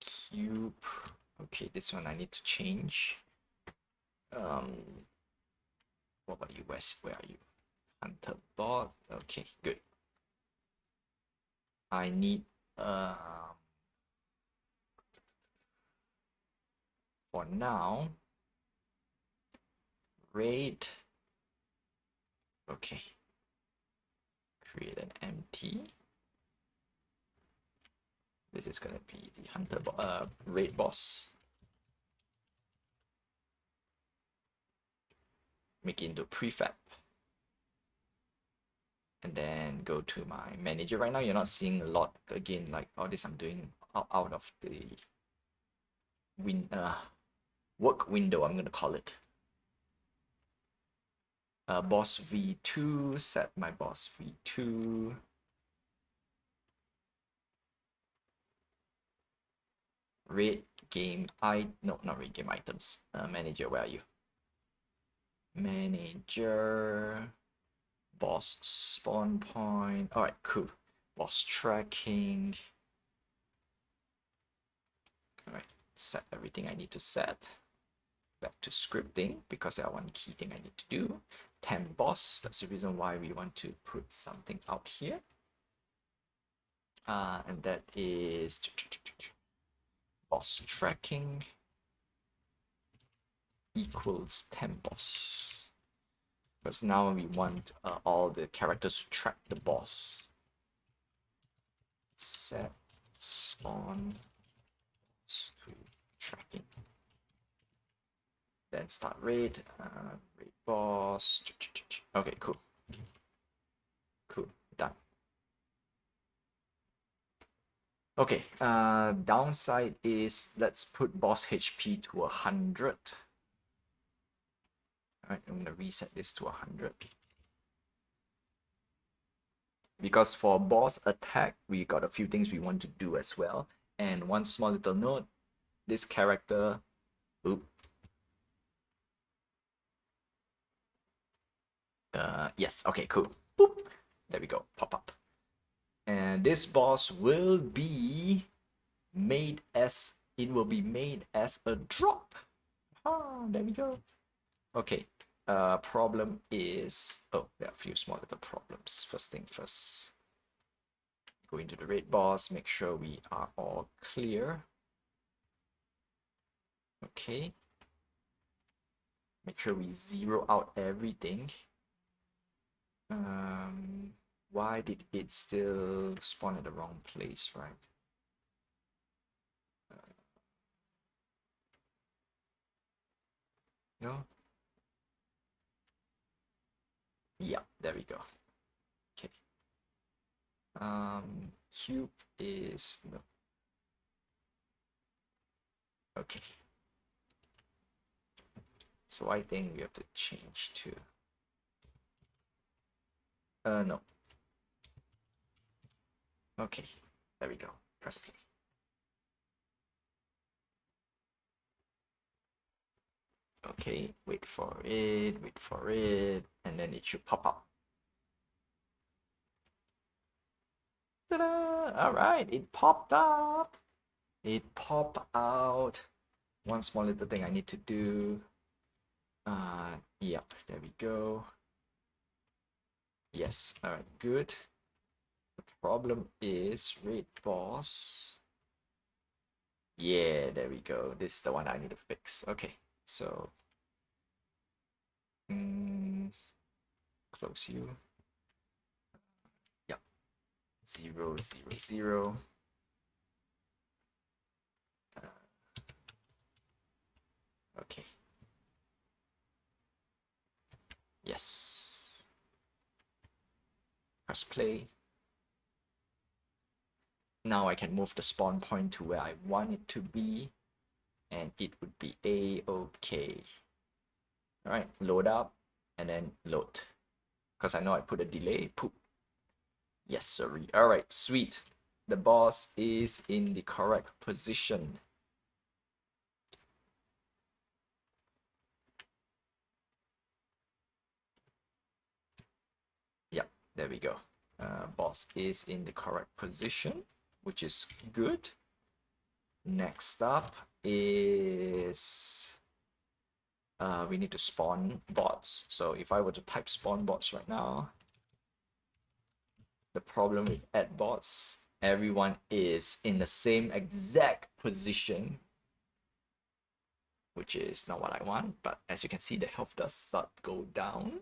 Cube. Okay, this one I need to change. What about you, Wes? Where are you? Hunter bot. Okay, good. I need for now rate. Okay. Create an empty. This is gonna be the hunter raid boss. Make it into prefab. And then go to my manager. Right now you're not seeing a lot. Again, like all this I'm doing out of the work window, I'm gonna call it. Boss V2, set my boss V2. Raid game no, not raid game items. Manager, where are you? Manager, boss spawn point. All right, cool. Boss tracking. All right, set everything I need to set. Back to scripting because there are one key thing I need to do. Temp boss. That's the reason why we want to put something out here. And that is boss tracking equals temp boss. Because now we want all the characters to track the boss. Set spawn to tracking. Then start raid, raid boss. Okay, cool. Cool, done. Okay, downside is let's put boss HP to 100. Alright, I'm gonna reset this to 100. Because for boss attack, we got a few things we want to do as well. And one small little note, this character, yes, okay, cool. Boop. There we go, pop up. And this boss will be made as, it will be made as a drop. There we go. Okay, problem is, oh, there are a few small little problems. First thing first, go into the raid boss, make sure we are all clear. Okay. Make sure we zero out everything. Why did it still spawn at the wrong place, right? No? Yeah, there we go. Okay. Cube is no. Okay. So I think we have to change to no. Okay, there we go. Press play. Okay, wait for it, and then it should pop up. Ta-da! All right, it popped up. It popped out. One small little thing I need to do. Yep, there we go. Yes, all right, good. The problem is red boss. Yeah, there we go. This is the one I need to fix. Okay, so close you. Yep, 0, 0, 0. Okay. Yes. Press play. Now I can move the spawn point to where I want it to be, and it would be A-okay. All right, load up, and then load. Because I know I put a delay. Poop. Yes, sorry. All right, sweet. The boss is in the correct position. Yep, there we go. Boss is in the correct position, which is good. Next up is we need to spawn bots. So if I were to type spawn bots right now, the problem with add bots, everyone is in the same exact position, which is not what I want. But as you can see, the health does start to go down.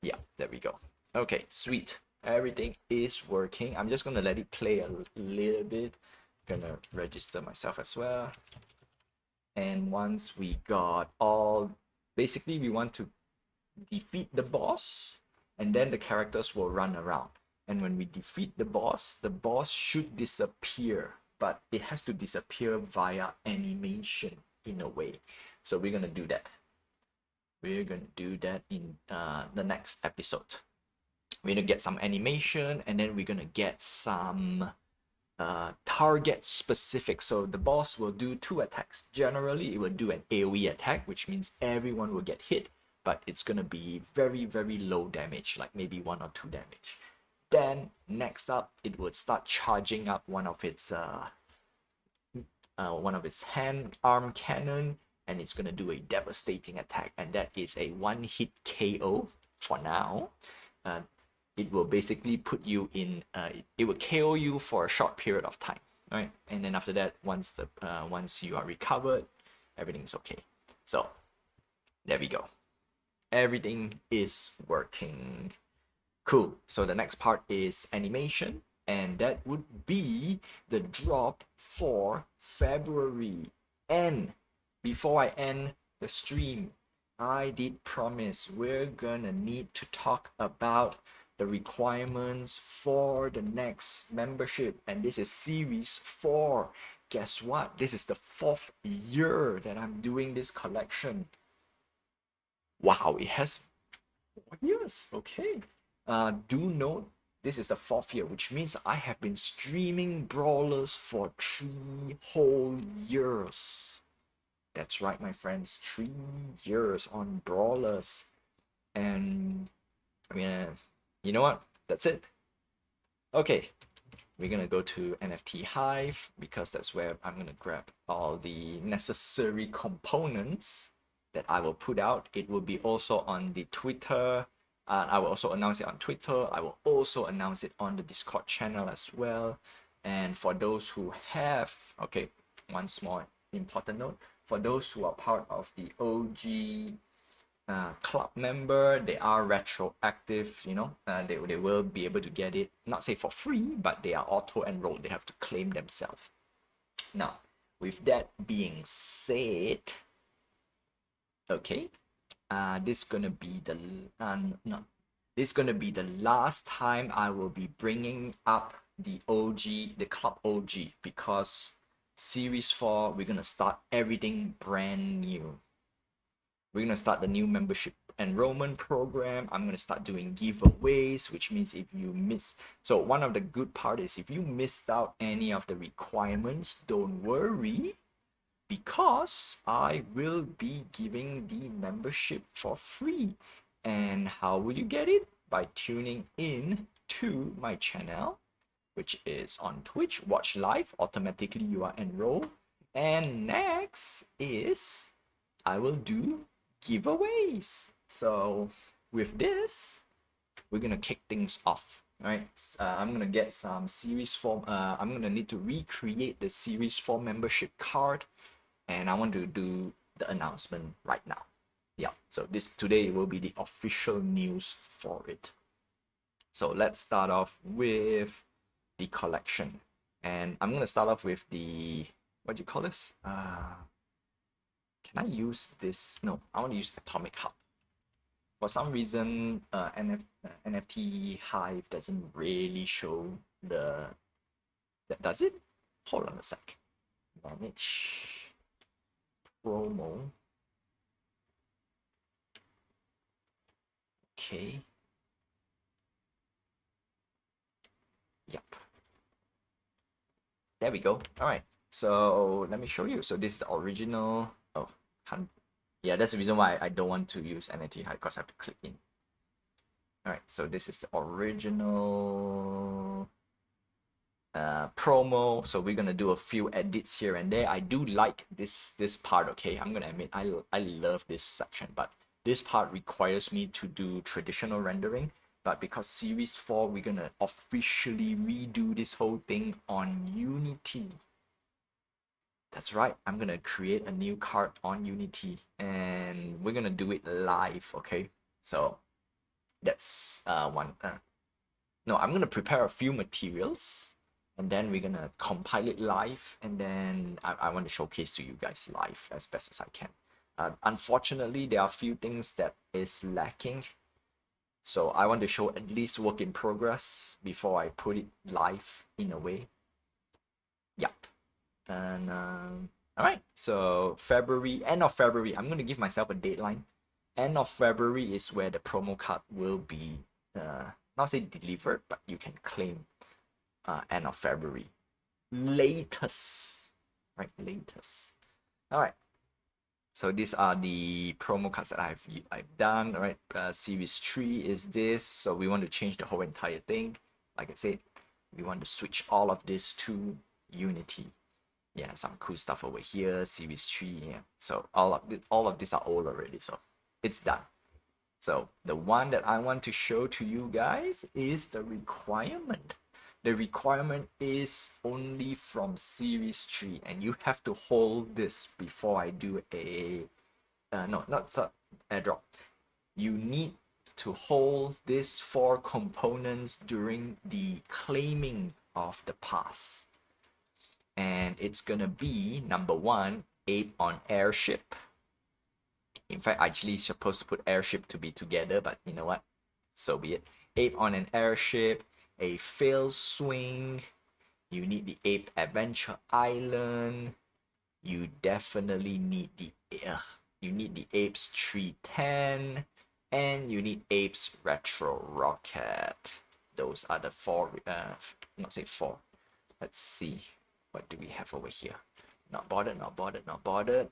Yeah, there we go. Okay, sweet. Everything is working. I'm just gonna let it play a little bit. Gonna register myself as well. And once we got all, basically we want to defeat the boss, and then the characters will run around. And when we defeat the boss should disappear, but it has to disappear via animation in a way. So we're gonna do that. We're gonna do that in the next episode. We're gonna get some animation, and then we're gonna get some target specific. So the boss will do 2 attacks. Generally, it will do an AoE attack, which means everyone will get hit, but it's gonna be very, very low damage, like maybe 1 or 2 damage. Then next up, it would start charging up one of its hand arm cannon, and it's gonna do a devastating attack, and that is a 1-hit KO for now. It will basically put you in. It will KO you for a short period of time, right? And then after that, once you are recovered, everything's okay. So there we go. Everything is working. Cool. So the next part is animation, and that would be the drop for February. And before I end the stream, I did promise we're gonna need to talk about the requirements for the next membership, and this is series 4. Guess what? This is the 4th year that I'm doing this collection. Wow, it has 4 years. Okay. Do note this is the 4th year, which means I have been streaming brawlers for 3 whole years. That's right, my friends, 3 years on brawlers. And I mean, you know what? That's it. Okay, we're gonna go to NFT Hive because that's where I'm gonna grab all the necessary components that I will put out. It will be also on the Twitter. I will also announce it on Twitter. I will also announce it on the Discord channel as well. And for those who have, okay, one small important note, for those who are part of the OG club member, they are retroactive, they will be able to get it, not say for free, but they are auto enrolled. They have to claim themselves. Now, with that being said, okay, this is gonna be the no, this is gonna be the last time I will be bringing up the OG, the club OG, because series 4 we're gonna start everything brand new. We're gonna start the new membership enrollment program. I'm gonna start doing giveaways, which means if you miss, so one of the good part is if you missed out any of the requirements, don't worry, because I will be giving the membership for free. And how will you get it? By tuning in to my channel, which is on Twitch. Watch live, automatically you are enrolled. And next is I will do giveaways. So with this, we're gonna kick things off. All right, I'm gonna get some series 4. I'm gonna need to recreate the series 4 membership card, and I want to do the announcement right now. Yeah, so this today will be the official news for it. So let's start off with the collection, and I'm gonna start off with the, what do you call this? Can I use this? No, I want to use Atomic Hub. For some reason, NFT Hive doesn't really show the. Does it? Hold on a sec. Manage promo. Okay. Yep. There we go. All right. So let me show you. So this is the original. Oh, can't. Yeah, that's the reason why I don't want to use NFT Hive, because I have to click in. All right. So this is the original promo. So we're gonna do a few edits here and there. I do like this part. Okay, I'm gonna admit I love this section, but this part requires me to do traditional rendering. But because series 4, we're gonna officially redo this whole thing on Unity. That's right, I'm gonna create a new card on Unity, and we're gonna do it live. Okay, so that's one. No, I'm gonna prepare a few materials, and then we're gonna compile it live, and then I want to showcase to you guys live as best as I can. Unfortunately, there are a few things that is lacking, so I want to show at least work in progress before I put it live in a way. Yep. And all right, so February, end of February, I'm gonna give myself a deadline. End of February is where the promo card will be not say delivered, but you can claim end of February latest, right? Latest. All right, so these are the promo cards that I've done. All right, series 3 is this, so we want to change the whole entire thing. Like I said, we want to switch all of this to Unity. Yeah, some cool stuff over here. Series 3, yeah. So all of these are old already, so it's done. So the one that I want to show to you guys is the requirement. The requirement is only from series 3, and you have to hold this before I do a no, not airdrop. You need to hold these 4 components during the claiming of the pass. And it's gonna be number 1, ape on airship. In fact, actually supposed to put airship to be together, but you know what? So be it. Ape on an airship, a fail swing. You need the Ape Adventure Island. You definitely need the Apes 310, and you need Apes Retro Rocket. Those are the 4. Not say 4. Let's see. What do we have over here? Not bothered, not bothered, not bothered.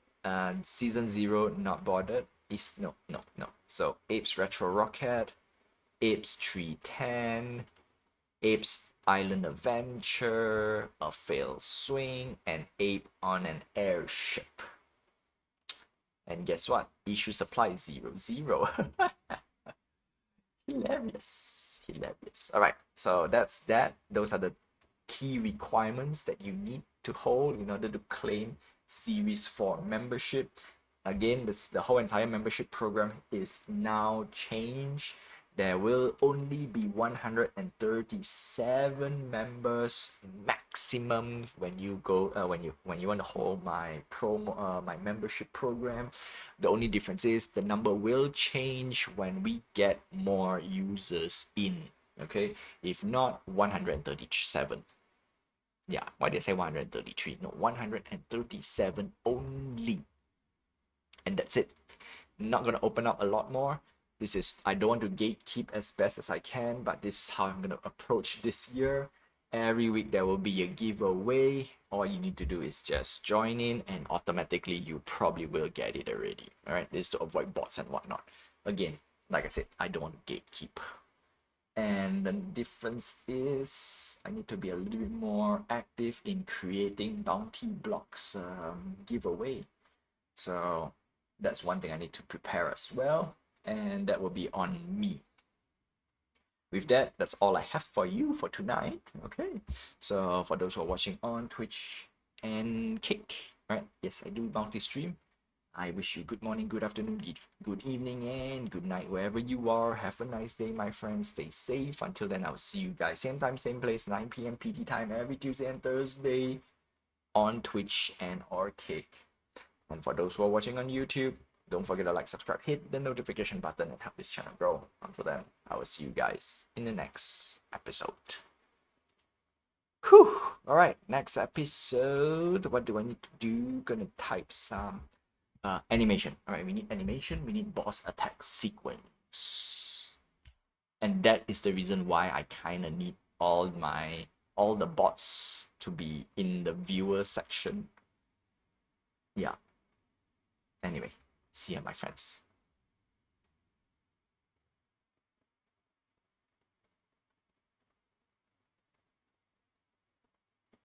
Season 0, not bothered. Is no. So Apes Retro Rocket, Apes 310, Apes Island Adventure, a fail swing, and Ape on an airship. And guess what? Issue supply 0. Hilarious. All right, so that's that. Those are the key requirements that you need to hold in order to claim series 4 membership. Again, the whole entire membership program is now changed. There will only be 137 members maximum when you go when you want to hold my promo my membership program. The only difference is the number will change when we get more users in. Okay, if not 137. Yeah, why did I say 133? No, 137 only. And that's it. Not gonna open up a lot more. I don't want to gatekeep as best as I can, but this is how I'm gonna approach this year. Every week there will be a giveaway. All you need to do is just join in and automatically you probably will get it already. All right, this is to avoid bots and whatnot. Again, like I said, I don't want to gatekeep. And the difference is I need to be a little bit more active in creating bounty blocks giveaway. So that's one thing I need to prepare as well, and that will be on me. With that, that's all I have for you for tonight. Okay, so for those who are watching on Twitch and Kick, right? Yes, I do bounty stream. I wish you good morning, good afternoon, good evening, and good night wherever you are. Have a nice day, my friends. Stay safe. Until then, I'll see you guys same time, same place, 9 p.m. PT time every Tuesday and Thursday on Twitch and or Kick. And for those who are watching on YouTube, don't forget to like, subscribe, hit the notification button, and help this channel grow. Until then, I will see you guys in the next episode. Whew! Alright, next episode. What do I need to do? Gonna type some animation. Alright, we need animation, we need boss attack sequence. And that is the reason why I kinda need all the bots to be in the viewer section. Yeah. Anyway, see ya, my friends.